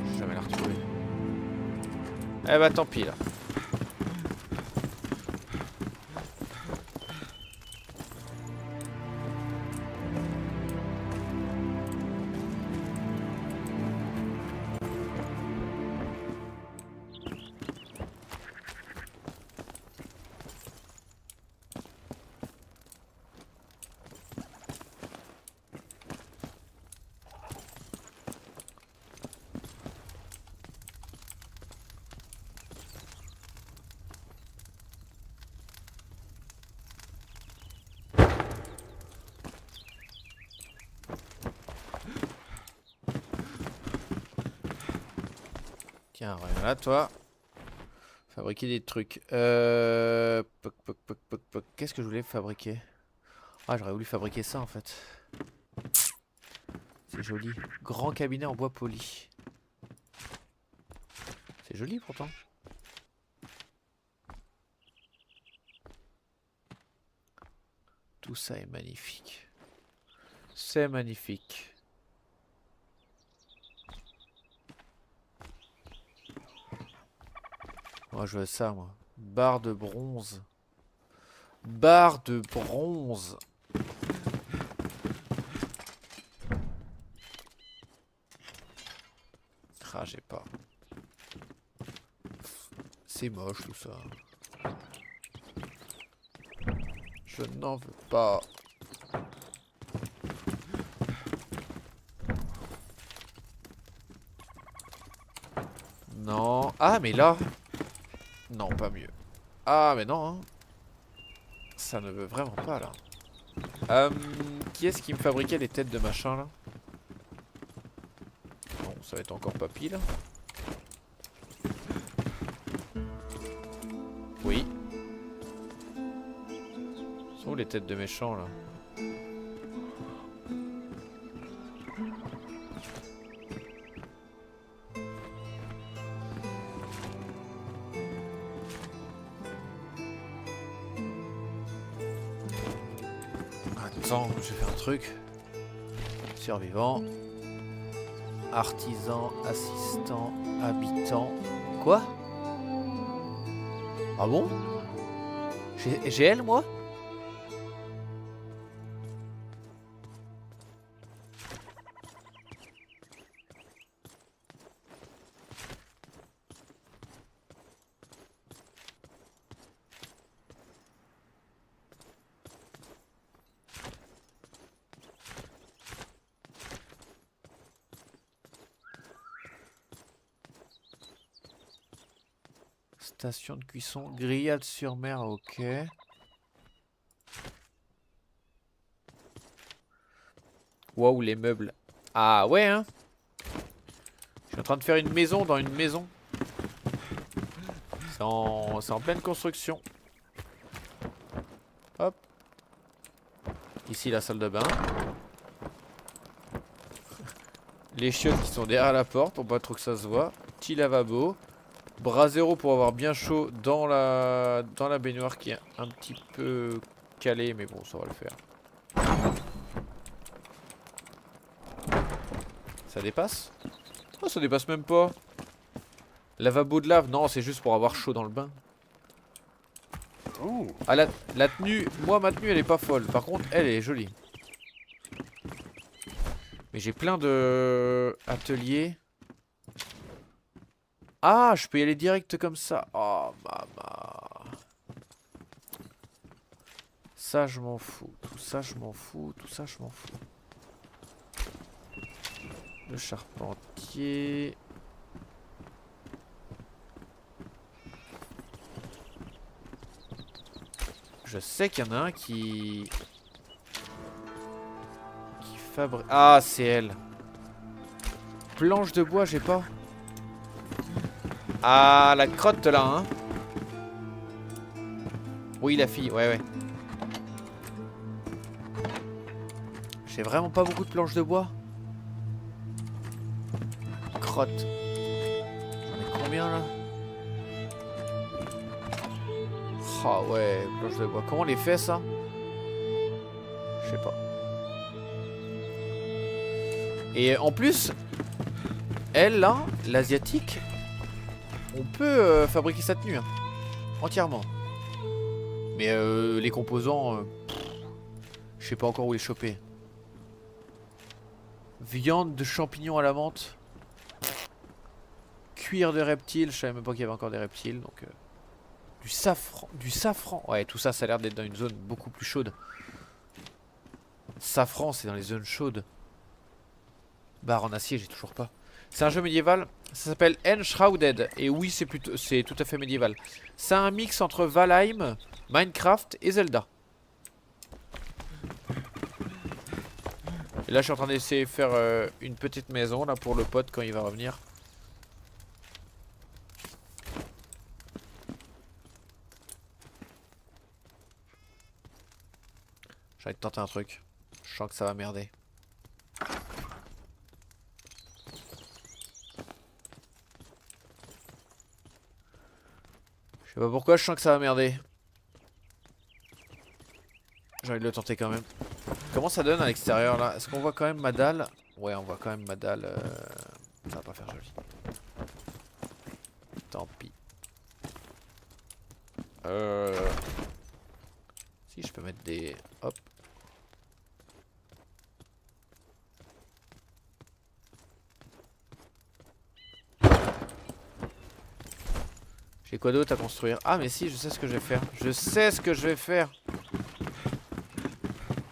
Je vais jamais la retrouver. Eh bah, tant pis là. Tiens, regarde là, toi. Fabriquer des trucs. Qu'est-ce que je voulais fabriquer? Ah, j'aurais voulu fabriquer ça en fait. C'est joli. Grand cabinet en bois poli. C'est joli pourtant. Tout ça est magnifique. C'est magnifique. Moi je veux ça moi. Barre de bronze. Barre de bronze. Ah j'ai pas. C'est moche tout ça. Je n'en veux pas. Non. Ah mais là. Non pas mieux. Ah mais non. Hein. Ça ne veut vraiment pas là. Qui est-ce qui me fabriquait les têtes de machin là? Bon, ça va être encore papy là. Oui. Sont où les têtes de méchants là? Attends, j'ai fait un truc. Survivant. Artisan, assistant, habitant. Quoi? Ah bon? J'ai elle moi? Station de cuisson, grillade sur mer, ok. Waouh, les meubles. Ah ouais, hein? Je suis en train de faire une maison dans une maison. C'est en pleine construction. Hop. Ici, la salle de bain. Les chiottes qui sont derrière la porte, pour pas trop que ça se voit. Petit lavabo. Brasero pour avoir bien chaud dans la baignoire qui est un petit peu calée, mais bon, ça va le faire. Ça dépasse? Oh, ça dépasse même pas. Lavabo de lave, non, c'est juste pour avoir chaud dans le bain. Ah, la tenue, moi ma tenue elle est pas folle. Par contre, elle est jolie. Mais j'ai plein de ateliers. Ah, je peux y aller direct comme ça. Oh, maman. Ça, je m'en fous. Tout ça, je m'en fous. Tout ça, je m'en fous. Le charpentier. Je sais qu'il y en a un qui fabrique... Ah, c'est elle. Planche de bois, j'ai pas. Ah, la crotte là, hein. Oui, la fille, ouais, ouais. J'ai vraiment pas beaucoup de planches de bois. Crotte. J'en ai combien là? Ah ouais, planches de bois. Comment on les fait ça? Je sais pas. Et en plus, elle là, l'asiatique, on peut fabriquer sa tenue. Hein, entièrement. Mais les composants, je sais pas encore où les choper. Viande de champignons à la menthe. Cuir de reptiles, je savais même pas qu'il y avait encore des reptiles. Donc du safran, du safran. Ouais, tout ça, ça a l'air d'être dans une zone beaucoup plus chaude. Safran, c'est dans les zones chaudes. Barre en acier, j'ai toujours pas. C'est un jeu médiéval. Ça s'appelle Enshrouded. Et oui, c'est tout à fait médiéval. C'est un mix entre Valheim, Minecraft et Zelda. Et là, je suis en train d'essayer de faire une petite maison là pour le pote quand il va revenir. J'ai envie de tenter un truc. Je sens que ça va merder. Je sais pas pourquoi je sens que ça va merder. J'ai envie de le tenter quand même. Comment ça donne à l'extérieur là? Est-ce qu'on voit quand même ma dalle? Ouais, on voit quand même ma dalle. Ça va pas faire joli. Tant pis. Si je peux mettre des... Hop. J'ai quoi d'autre à construire? Ah mais si, je sais ce que je vais faire. Je sais ce que je vais faire.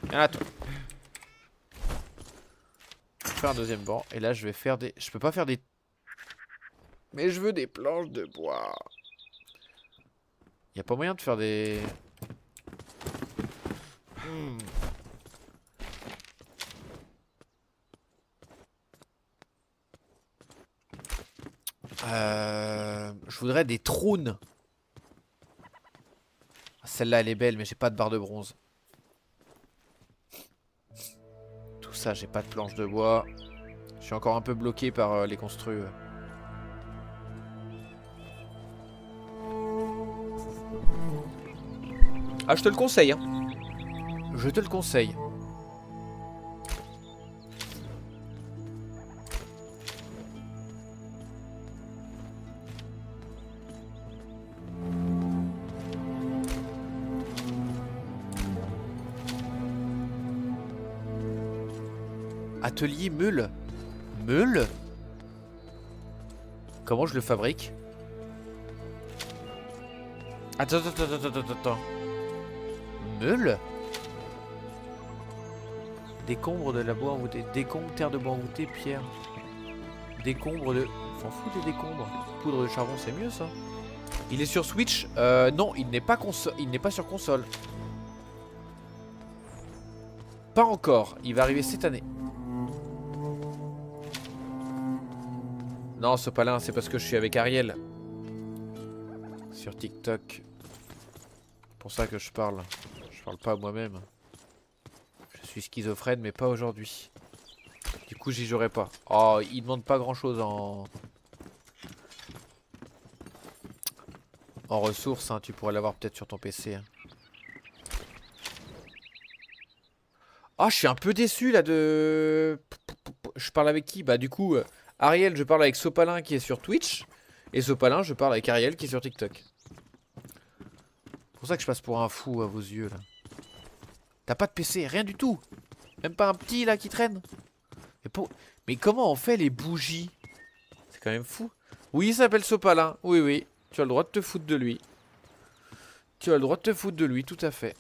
Viens là toi. Je vais faire un deuxième banc. Et là je vais faire des... Je peux pas faire des... Mais je veux des planches de bois. Y a pas moyen de faire des... Je voudrais des trônes. Celle-là elle est belle mais j'ai pas de barre de bronze. Tout ça j'ai pas de planches de bois. Je suis encore un peu bloqué par les construits. Ah, je te le conseille, hein. Je te le conseille. Atelier meule. Meule? Comment je le fabrique? Attends. Meule? Décombre de la bois envoûté. Décombre, terre de bois envoûté, pierre. Décombre de... On s'en fout des décombres. Poudre de charbon, c'est mieux ça. Il est sur Switch? Non, il n'est pas sur console. Pas encore. Il va arriver cette année. Non, Sopalin, c'est parce que je suis avec Ariel. Sur TikTok. C'est pour ça que je parle. Je parle pas à moi-même. Je suis schizophrène, mais pas aujourd'hui. Du coup, j'y jouerai pas. Oh, il demande pas grand-chose en ressources. Hein. Tu pourrais l'avoir peut-être sur ton PC. Hein. Ah, je suis un peu déçu là de... Je parle avec qui? Bah du coup, Ariel, je parle avec Sopalin qui est sur Twitch. Et Sopalin, je parle avec Ariel qui est sur TikTok. C'est pour ça que je passe pour un fou à vos yeux là. T'as pas de PC, rien du tout. Même pas un petit là qui traîne. Mais comment on fait les bougies? C'est quand même fou. Oui, il s'appelle Sopalin. Oui, oui. Tu as le droit de te foutre de lui. Tu as le droit de te foutre de lui, tout à fait.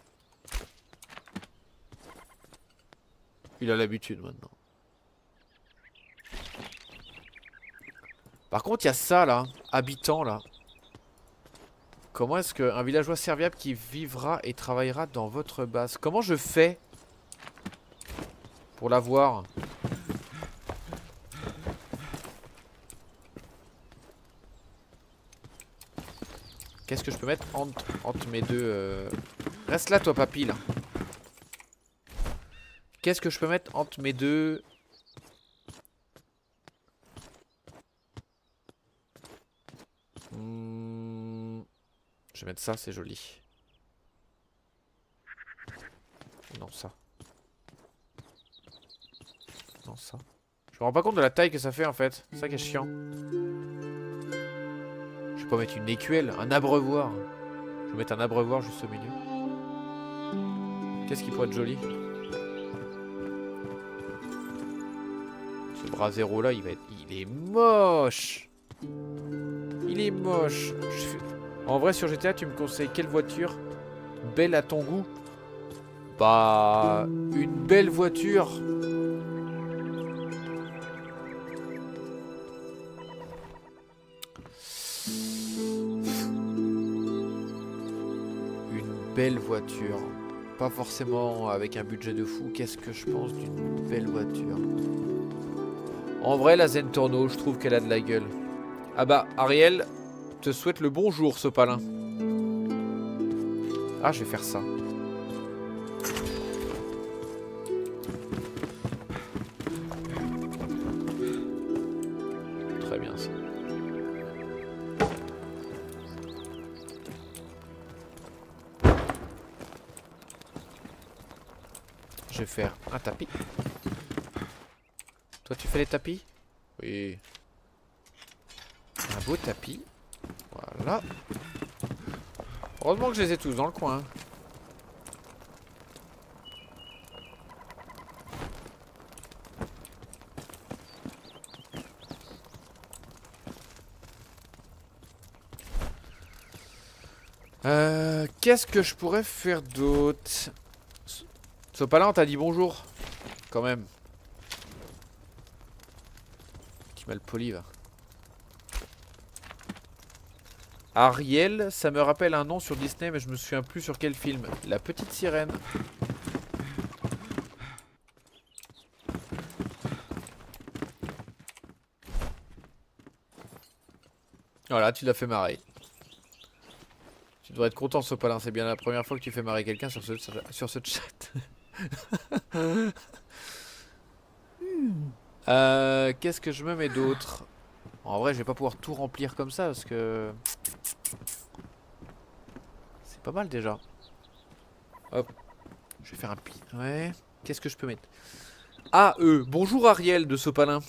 Il a l'habitude maintenant. Par contre, il y a ça là. Habitant là. Comment est-ce qu'un villageois serviable qui vivra et travaillera dans votre base? Comment je fais pour l'avoir? Qu'est-ce que je peux mettre entre mes deux... Reste là toi papy là. Qu'est-ce que je peux mettre entre mes deux... Je vais mettre ça, c'est joli. Non, ça. Non, ça. Je me rends pas compte de la taille que ça fait en fait. C'est ça qui est chiant. Je vais pas mettre une écuelle, un abreuvoir. Je vais mettre un abreuvoir juste au milieu. Qu'est-ce qui pourrait être joli? Ce bras zéro là, il est moche. Il est moche. En vrai, sur GTA, tu me conseilles quelle voiture belle à ton goût? Bah, une belle voiture. Une belle voiture. Pas forcément avec un budget de fou. Qu'est-ce que je pense d'une belle voiture? En vrai, la Zentorno, je trouve qu'elle a de la gueule. Ah bah, Ariel te souhaite le bonjour, Sopalin. Ah, je vais faire ça. Très bien, ça. Je vais faire un tapis. Toi, tu fais les tapis? Oui. Un beau tapis. Voilà. Heureusement que je les ai tous dans le coin. Qu'est-ce que je pourrais faire d'autre? Sopalin, on t'a dit bonjour. Quand même. Qui mal poli, va. Ariel, ça me rappelle un nom sur Disney, mais je me souviens plus sur quel film. La petite sirène. Voilà, tu l'as fait marrer. Tu devrais être content, Sopalin. C'est bien la première fois que tu fais marrer quelqu'un sur ce chat. Qu'est-ce que je me mets d'autre? En vrai, je vais pas pouvoir tout remplir comme ça parce que... C'est pas mal déjà. Hop. Je vais faire un pli. Ouais. Qu'est-ce que je peux mettre? Ah, bonjour Ariel de Sopalin.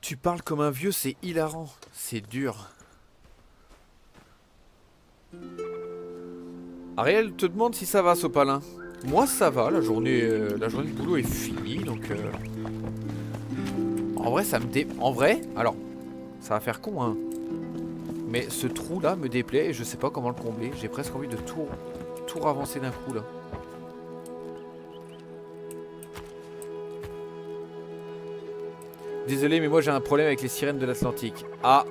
Tu parles comme un vieux, c'est hilarant. C'est dur. Ariel te demande si ça va, Sopalin. Moi, ça va. La journée de boulot est finie, donc... En vrai, ça me En vrai, alors, ça va faire con, hein. Mais ce trou-là me déplaît et je sais pas comment le combler. J'ai presque envie de tout ravancer d'un coup, là. Désolé, mais moi j'ai un problème avec les sirènes de l'Atlantique. Ah.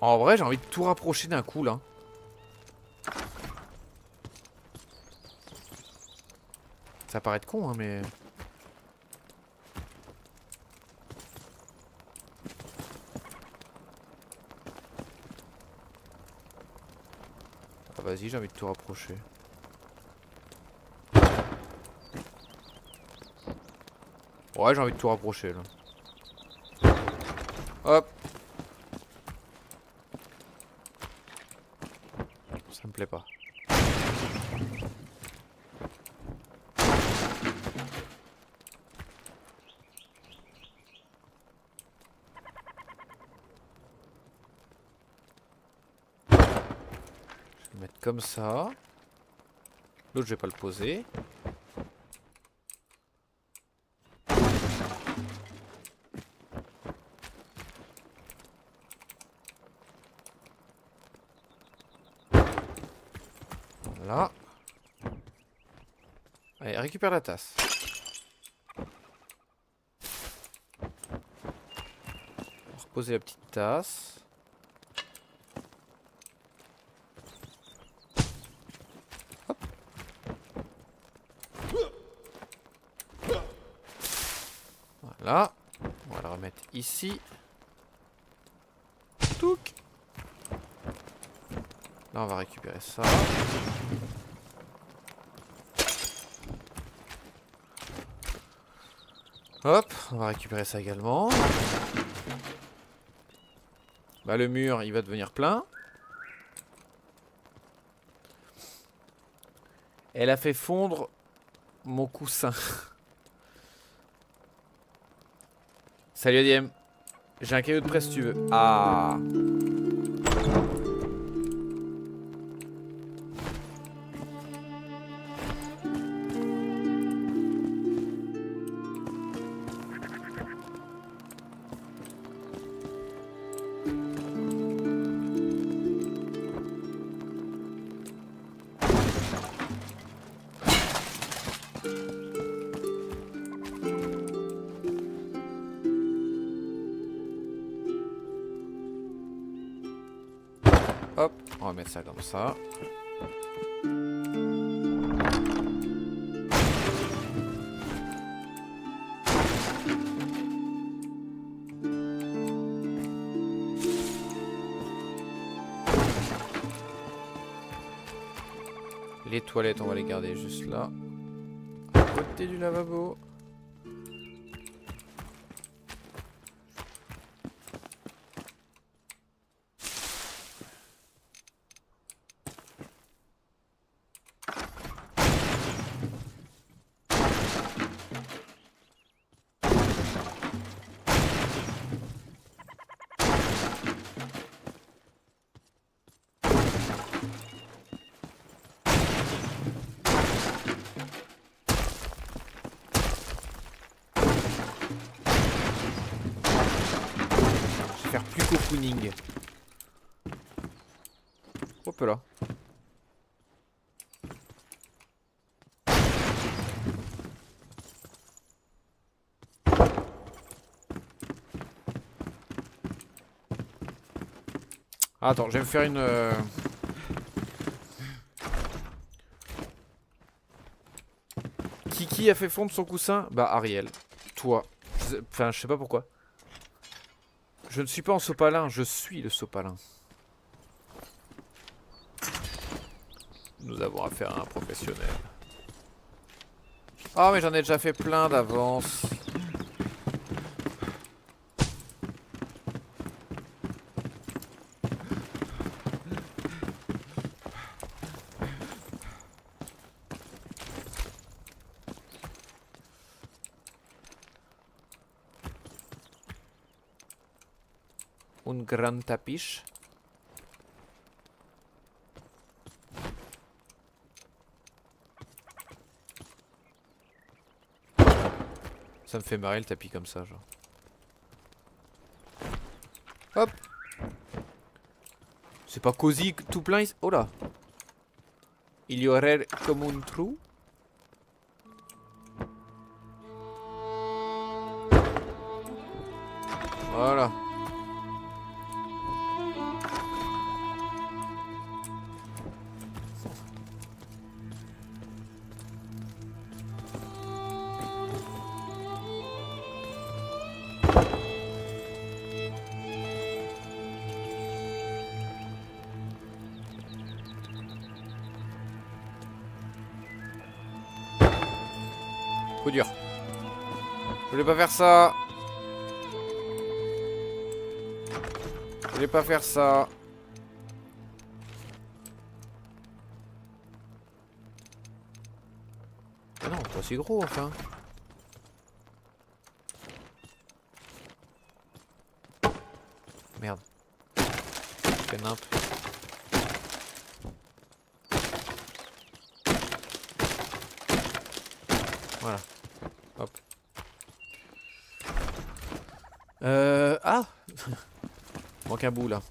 En vrai, j'ai envie de tout rapprocher d'un coup, là. Ça paraît con, hein, mais... Ah, vas-y, j'ai envie de tout rapprocher. Ouais, j'ai envie de tout rapprocher, là. Hop. plaît pas. Je vais le mettre comme ça. L'autre, je vais pas le poser. Voilà. Allez, récupère la tasse. On va reposer la petite tasse. Hop. Voilà. On va la remettre ici. Touc. Là, on va récupérer ça. Hop, on va récupérer ça également. Bah, le mur, il va devenir plein. Elle a fait fondre mon coussin. Salut ADM. J'ai un caillou de presse si tu veux. Ah. Hop, on va mettre ça comme ça. Les toilettes, on va les garder juste là. À côté du lavabo. Faire plus cocooning. Hop là. Attends, je vais me faire une... Qui a fait fondre son coussin? Bah Ariel. Toi. Enfin, je sais pas pourquoi. Je ne suis pas en sopalin, je suis le sopalin. Nous avons affaire à un professionnel. Ah mais j'en ai déjà fait plein d'avance. Un grand tapis. Ça me fait marrer le tapis comme ça, genre. Hop. C'est pas cosy tout plein ici. Oh là. Il y aurait comme un trou. Voilà. Coup dur. Je voulais pas faire ça. Je voulais pas faire ça. aussi gros enfin. Merde. Je fais nimp. Voilà. Hop. Ah. Manque un bout là.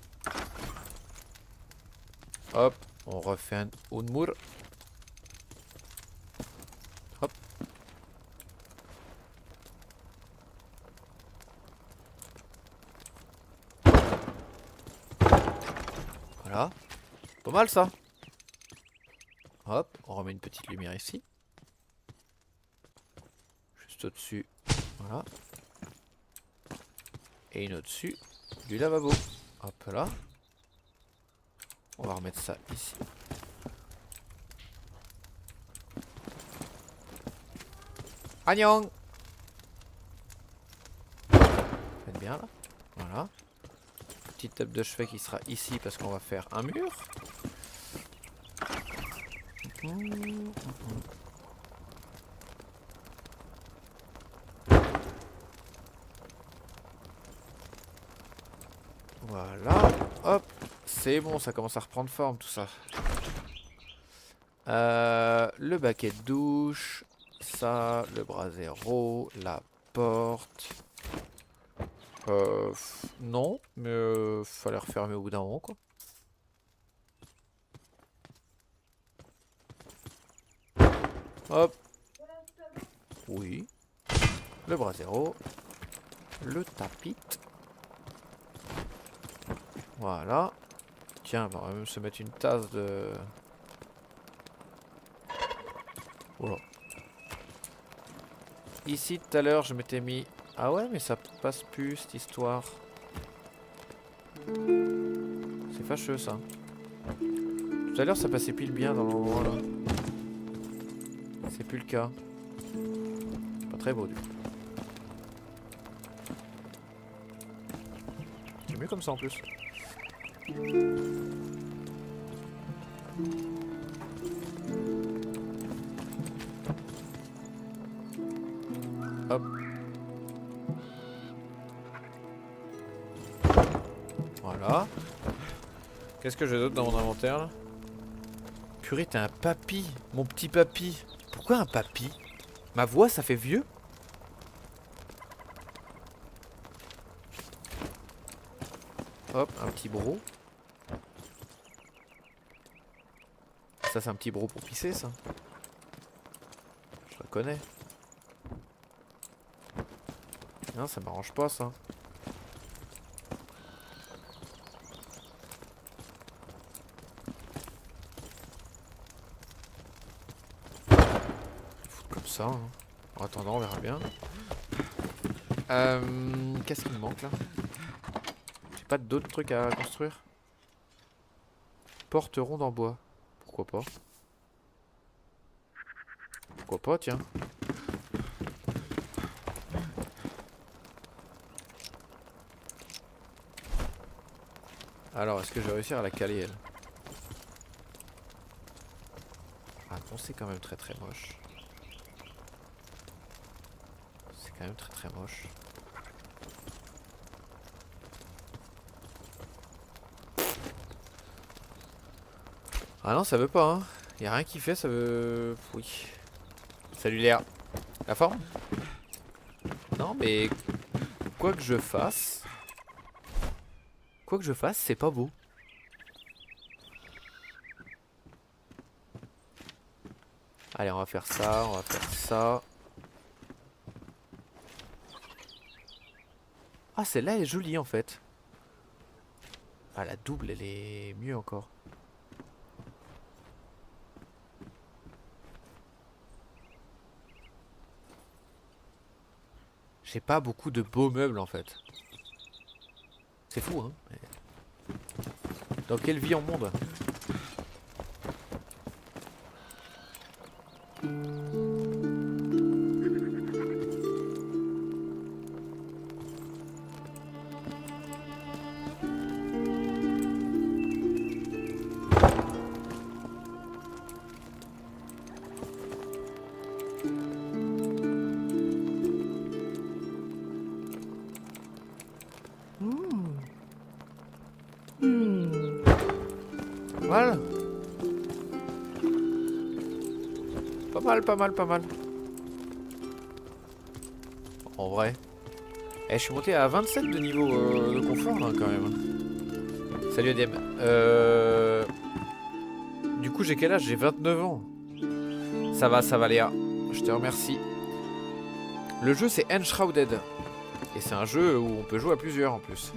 Hop. On refait un Unmur. Hop. Voilà. Pas mal ça. Hop. On remet une petite lumière ici. Juste au-dessus. Voilà. Et une au-dessus du lavabo. Hop là. On va remettre ça ici. Agnong. Faites bien là. Voilà. Petite table de chevet qui sera ici parce qu'on va faire un mur. Voilà. Hop. C'est bon, ça commence à reprendre forme tout ça. Le baquet de douche. Ça, le brasero, la porte. Non, mais fallait refermer au bout d'un moment quoi. Hop. Oui. Le brasero. Le tapis. Voilà. Tiens, on va même se mettre une tasse de... Voilà. Ici, tout à l'heure, je m'étais mis... Ah ouais, mais ça passe plus, cette histoire. C'est fâcheux, ça. Tout à l'heure, ça passait pile bien dans l'endroit, là. C'est plus le cas. Pas très beau, du coup. C'est mieux comme ça, en plus. Hop. Voilà. Qu'est-ce que j'ai d'autre dans mon inventaire là? Purée, t'es un papy, mon petit papy. Pourquoi un papy? Ma voix, ça fait vieux? Hop, un petit bro. Ça, c'est un petit bro pour pisser, ça. Je le connais. Non, ça m'arrange pas, ça. Comme ça. Hein. En attendant, on verra bien. Qu'est-ce qui me manque, là? J'ai pas d'autres trucs à construire. Porte ronde en bois. Pourquoi pas? Pourquoi pas, tiens. Alors, est-ce que je vais réussir à la caler, elle? Ah non, c'est quand même très très moche. C'est quand même très très moche. Ah non, ça veut pas, hein. Y a rien qui fait, ça veut... Oui. Salut Léa. La forme? Non, mais... Quoi que je fasse... Quoi que je fasse, c'est pas beau. Allez, on va faire ça, on va faire ça. Ah, celle-là est jolie en fait. Ah, la double, elle est mieux encore. J'ai pas beaucoup de beaux meubles en fait. C'est fou, hein. Dans quelle vie en monde? mal. Pas mal, pas mal, pas mal. En vrai. Eh, je suis monté à 27 de niveau de confort là quand même. Salut Adem. Du coup j'ai quel âge? J'ai 29 ans. Ça va Léa. Je te remercie. Le jeu c'est Enshrouded. Et c'est un jeu où on peut jouer à plusieurs en plus.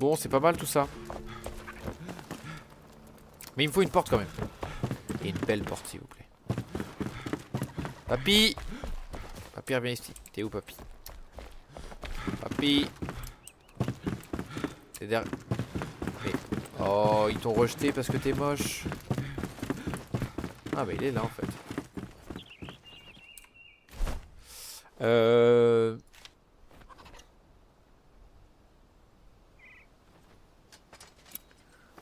Bon, c'est pas mal tout ça. Mais il me faut une porte quand même. Et une belle porte s'il vous plaît. Papy! Papy reviens ici. T'es où papy? Papy! T'es derrière. Mais... Oh, ils t'ont rejeté parce que t'es moche. Ah bah il est là en fait.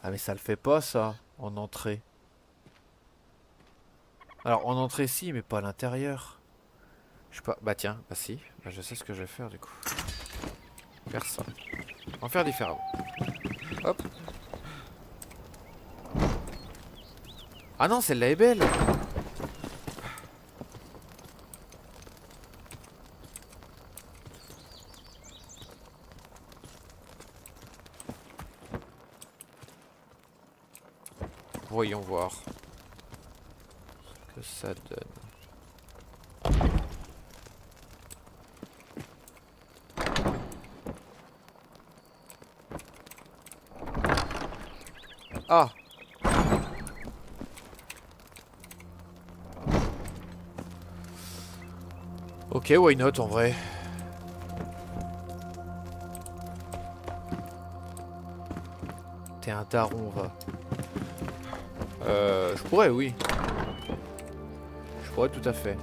Ah mais ça le fait pas ça, en entrée. Alors en entrée si, mais pas à l'intérieur. Je sais pas, bah tiens, bah si. Bah, je sais ce que je vais faire du coup. Faire ça. En faire différemment. Hop. Ah non, celle-là est belle. Voyons voir ce que ça donne. Ah! Ok, why not en vrai. T'es un daron, va. Je pourrais, oui. Je pourrais tout à fait.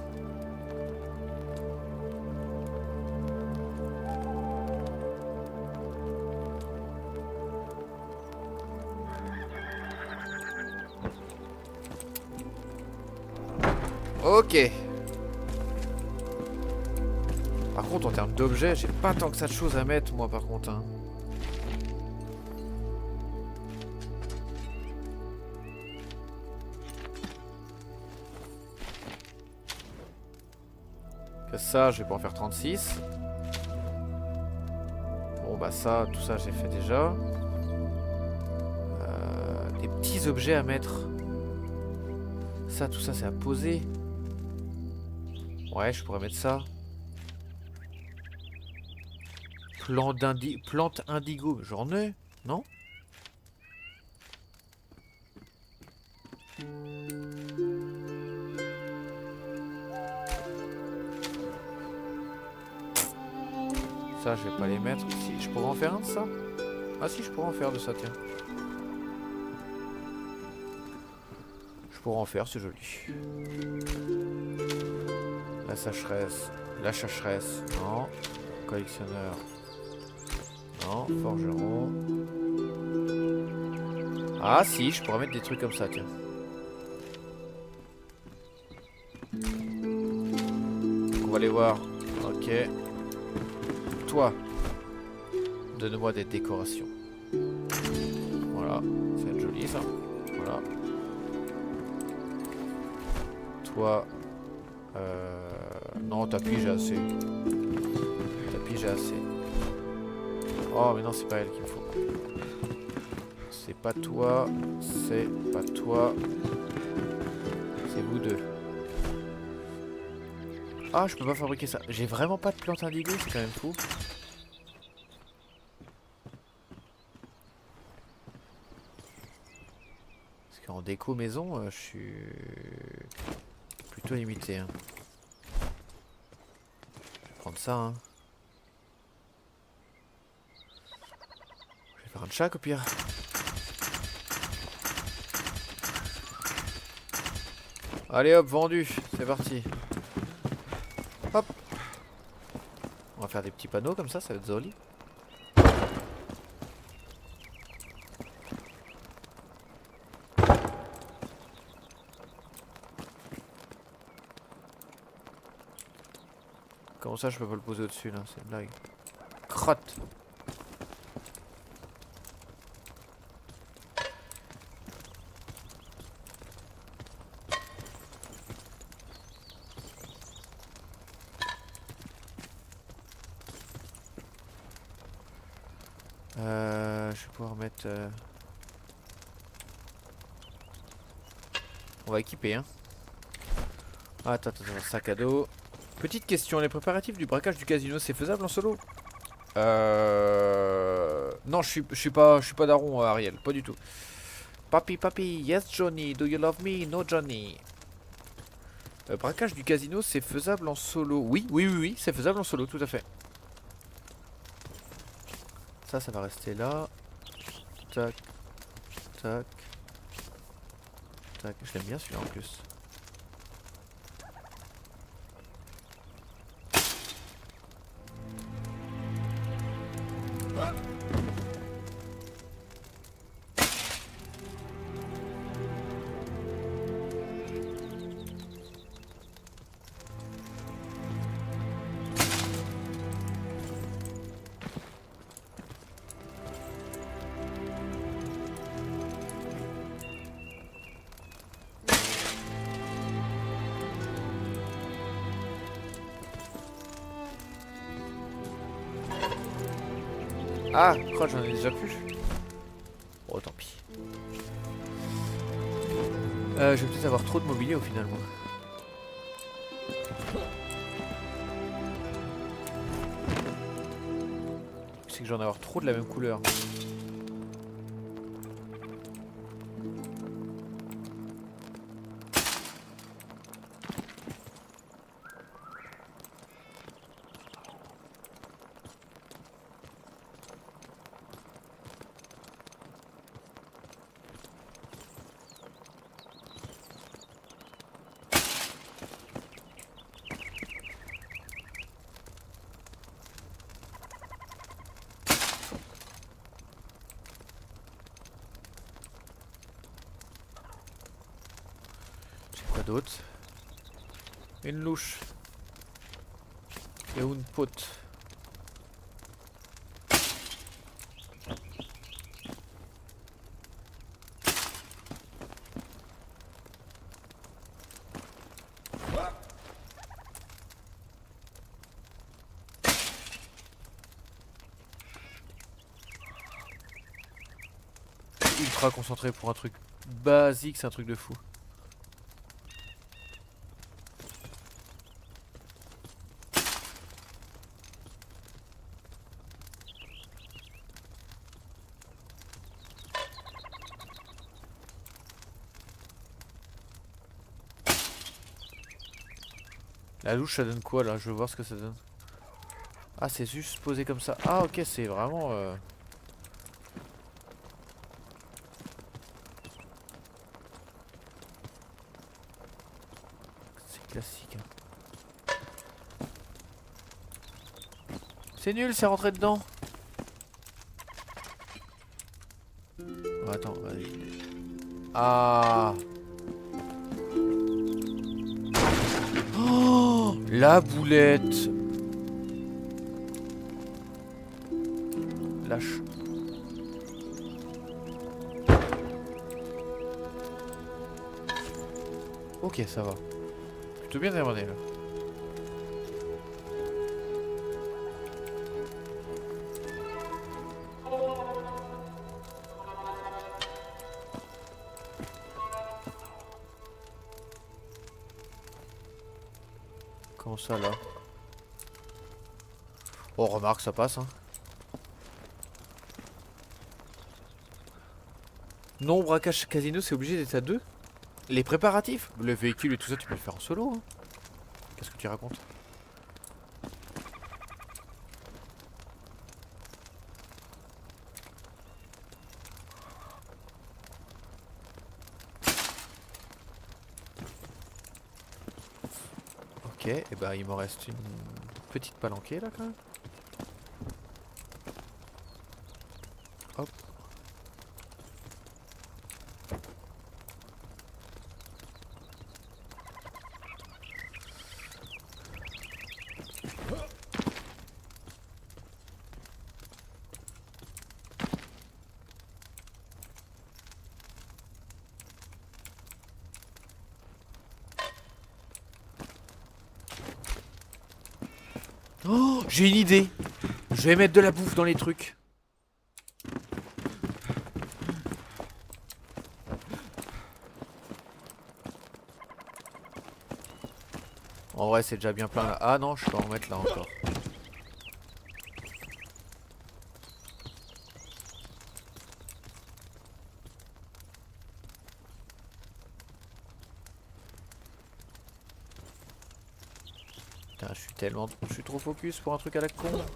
Ok. Par contre, en termes d'objets, j'ai pas tant que ça de choses à mettre, moi, par contre. Hein. Que ça, je vais pas en faire 36. Bon, bah ça, tout ça, j'ai fait déjà. Des petits objets à mettre. Ça, tout ça, c'est à poser. Ouais, je pourrais mettre ça. Plante indigo, j'en ai, non? Ça, je vais pas les mettre. Si, je pourrais en faire un de ça? Ah si, je pourrais en faire de ça, tiens. Je pourrais en faire, c'est joli. La sécheresse. La sécheresse. Non. Collectionneur. Non. Forgeron. Ah si, je pourrais mettre des trucs comme ça, tiens. Donc, on va aller voir. Ok. Toi. Donne-moi des décorations. Voilà. Ça va être joli, ça. Voilà. Toi. Non, tapis, j'ai assez. Tapis, j'ai assez. Oh, mais non, c'est pas elle qu'il me faut. C'est pas toi. C'est pas toi. C'est vous deux. Ah, je peux pas fabriquer ça. J'ai vraiment pas de plante indigo, c'est quand même fou. Parce qu'en déco maison, je suis plutôt limité. Hein. Je vais prendre ça. Hein. Je vais faire un chac au pire. Allez hop, vendu. C'est parti. Hop. On va faire des petits panneaux comme ça va être joli. Comment ça je peux pas le poser au-dessus là, c'est une blague. Crotte. Je vais pouvoir mettre... On va équiper, hein. Attends, sac à dos. Petite question, les préparatifs du braquage du casino, c'est faisable en solo? Non, je suis pas daron, Ariel, pas du tout. Papi, yes Johnny, do you love me? No Johnny. Braquage du casino, c'est faisable en solo? Oui, c'est faisable en solo, tout à fait. Ça va rester là. Tac, tac, tac. Je l'aime bien celui-là en plus. Ah, crotte, j'en ai déjà plus. Oh, tant pis. Je vais peut-être avoir trop de mobilier au final, moi. C'est que j'en ai avoir trop de la même couleur. D'autres. Une louche. Et une pote. Ultra concentré pour un truc basique, c'est un truc de fou. La louche ça donne quoi là? Je veux voir ce que ça donne. Ah c'est juste posé comme ça. Ah ok c'est vraiment... C'est classique. Hein. C'est nul, c'est rentré dedans. Oh, attends, vas-y. Ah. Oh, la boulette. Lâche. Ok, ça va. Plutôt bien démarré là. Comment ça là? Oh remarque ça passe hein. Non braquage casino c'est obligé d'être à deux. Les préparatifs, le véhicule et tout ça tu peux le faire en solo hein. Qu'est-ce que tu racontes? Ok, et bah il me reste une petite palanquée là quand même. Hop. Oh, j'ai une idée. Je vais mettre de la bouffe dans les trucs. En vrai, c'est déjà bien plein là. Ah non, je peux en mettre là encore. Putain, je suis trop focus pour un truc à la con.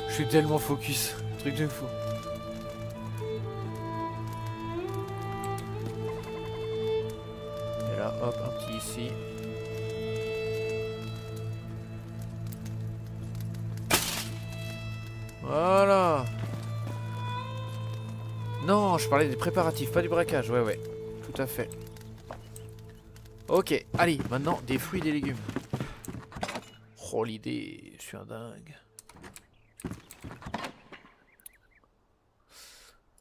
Je suis tellement focus, truc de fou. Et là, hop, un petit ici. Voilà. Non, je parlais des préparatifs, pas du braquage. Ouais, ouais, tout à fait. Ok, allez, maintenant des fruits et des légumes. Oh l'idée, je suis un dingue.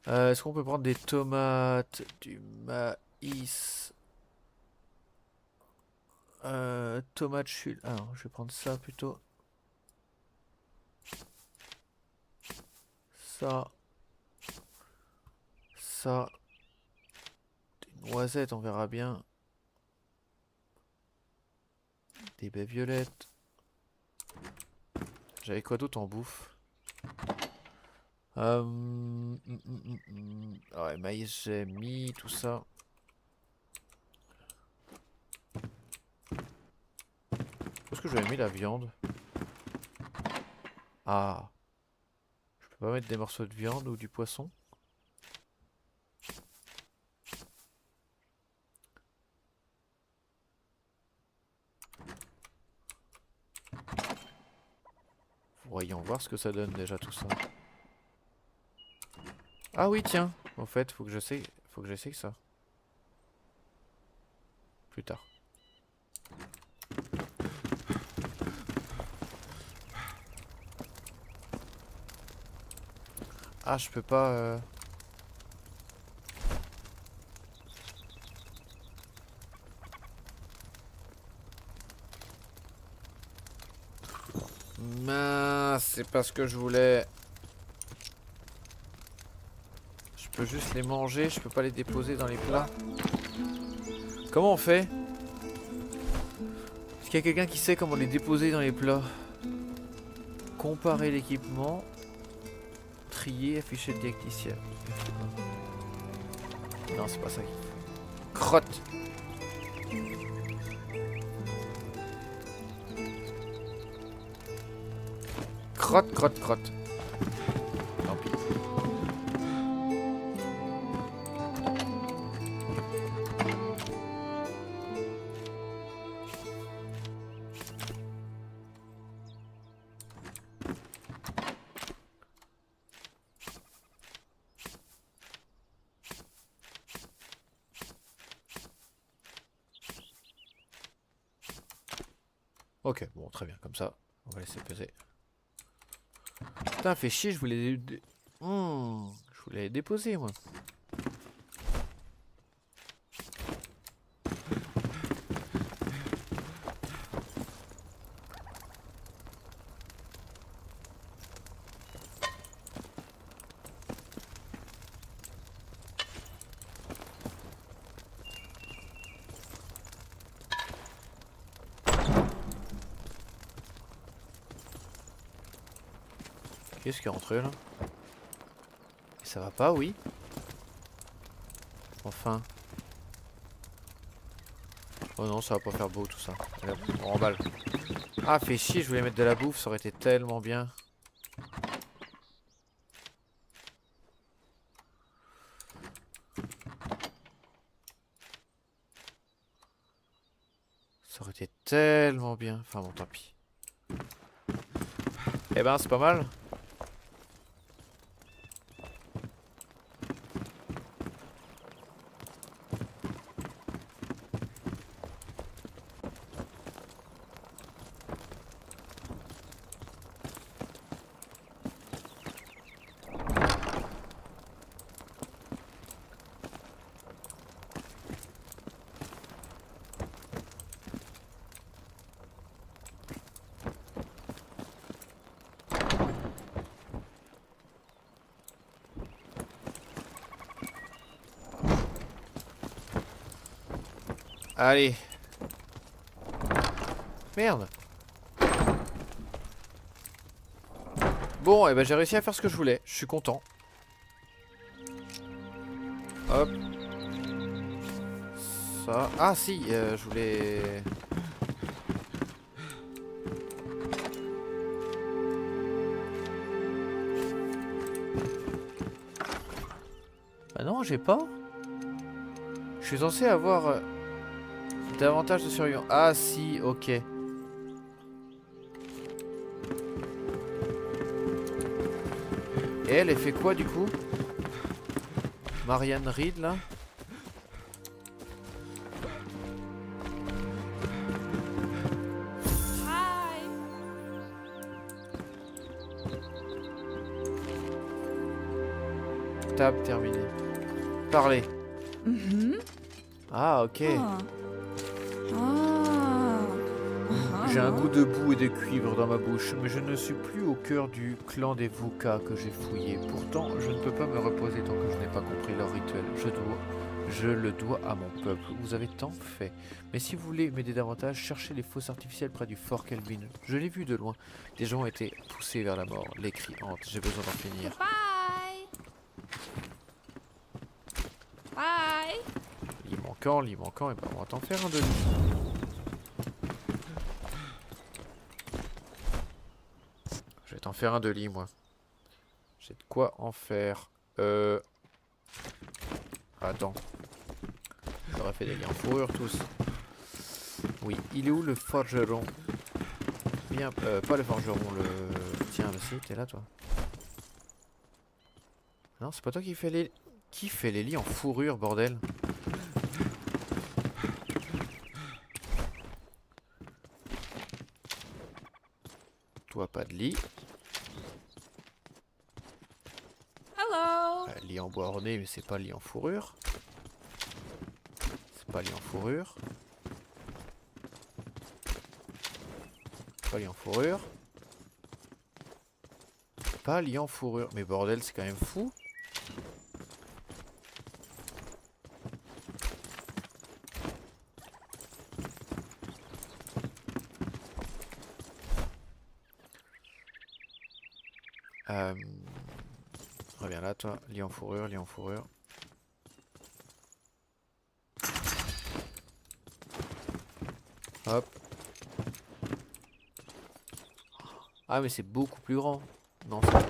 Est-ce qu'on peut prendre des tomates, du maïs, tomates chul. Ah non, je vais prendre ça plutôt. Ça, ça, des noisettes, on verra bien. Des baies violettes. J'avais quoi d'autre en bouffe? Ouais, maïs, j'ai mis tout ça. Où est-ce que j'avais mis la viande? Ah, je peux pas mettre des morceaux de viande ou du poisson? Voyons voir ce que ça donne déjà tout ça. Ah oui, tiens, en fait, faut que j'essaye ça. Plus tard. Ah, je peux pas. Mince, c'est pas ce que je voulais. Je peux juste les manger, je peux pas les déposer dans les plats. Comment on fait? Est-ce qu'il y a quelqu'un qui sait comment les déposer dans les plats? Comparer l'équipement. Trier, afficher le diagnostic. Non, c'est pas ça. Crotte. Crotte, crotte, crotte. Tant pis. Ok, bon, très bien, comme ça. On va laisser peser. Putain, fait chier, je voulais je voulais les déposer, moi. Qu'est-ce qui est rentré là? Et ça va pas, oui? Enfin. Oh non, ça va pas faire beau tout ça. Allez, hop, on remballe. Ah, fait chier, je voulais mettre de la bouffe, ça aurait été tellement bien. Ça aurait été tellement bien. Enfin bon, tant pis. Eh ben, c'est pas mal. Allez. Merde. Bon, et ben j'ai réussi à faire ce que je voulais. Je suis content. Hop. Ça. Ah si, je voulais... Ah non, j'ai pas. Je suis censé avoir davantage de survivants. Ah si, ok. Et elle fait quoi du coup? Marianne Reed là? Table terminée. Parler. Ah ok. J'ai un goût de boue et de cuivre dans ma bouche, mais je ne suis plus au cœur du clan des Vuka que j'ai fouillé. Pourtant, je ne peux pas me reposer tant que je n'ai pas compris leur rituel. Je le dois à mon peuple. Vous avez tant fait. Mais si vous voulez m'aider davantage, cherchez les fosses artificielles près du fort Kelvin. Je l'ai vu de loin. Des gens ont été poussés vers la mort. Les cris hantent. J'ai besoin d'en finir. Bye. Lit manquant, et ben on va t'en faire un de lit. Je vais t'en faire un de lit, moi. J'ai de quoi en faire. Attends. J'aurais fait des liens en fourrure tous. Oui, il est où le forgeron? Bien, pas le forgeron, le... Tiens, si, t'es là, toi. Non, c'est pas toi qui fais les... Qui fait les lits en fourrure, bordel? Toi, pas de lit. Hello. Lit en bois orné, mais c'est pas lit en fourrure. C'est pas lit en fourrure. Pas lit en fourrure. Pas lit en fourrure. Mais bordel, c'est quand même fou. Reviens là, toi. Lit en fourrure, lit en fourrure. Hop. Ah, mais c'est beaucoup plus grand. Non, c'est...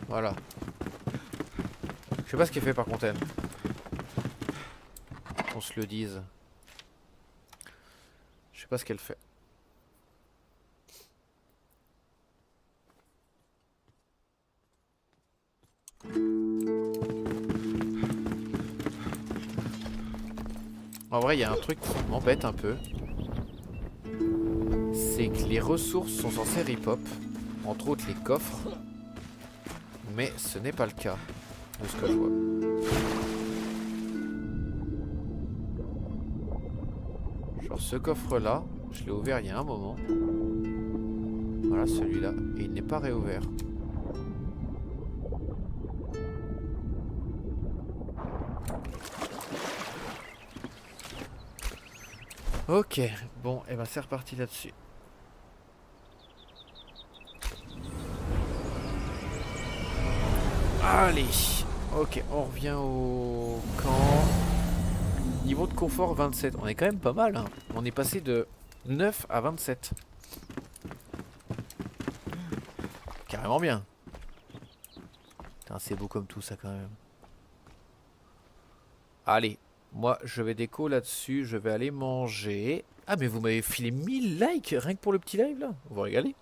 Voilà. Je sais pas ce qu'elle fait par contre elle. Qu'on se le dise. Je sais pas ce qu'elle fait. En vrai, il y a un truc qui m'embête un peu. C'est que les ressources sont censées rip-hop. Entre autres les coffres. Mais ce n'est pas le cas. De ce que je vois. Genre ce coffre là, je l'ai ouvert il y a un moment. Voilà celui-là. Et il n'est pas réouvert. Ok, bon, et ben c'est reparti là-dessus. Allez, ok, on revient au camp. Niveau de confort 27, on est quand même pas mal, hein. On est passé de 9 à 27. Carrément bien. Putain, c'est beau comme tout ça quand même. Allez, moi je vais déco là-dessus, je vais aller manger. Ah mais vous m'avez filé 1000 likes rien que pour le petit live là. Vous vous régalez.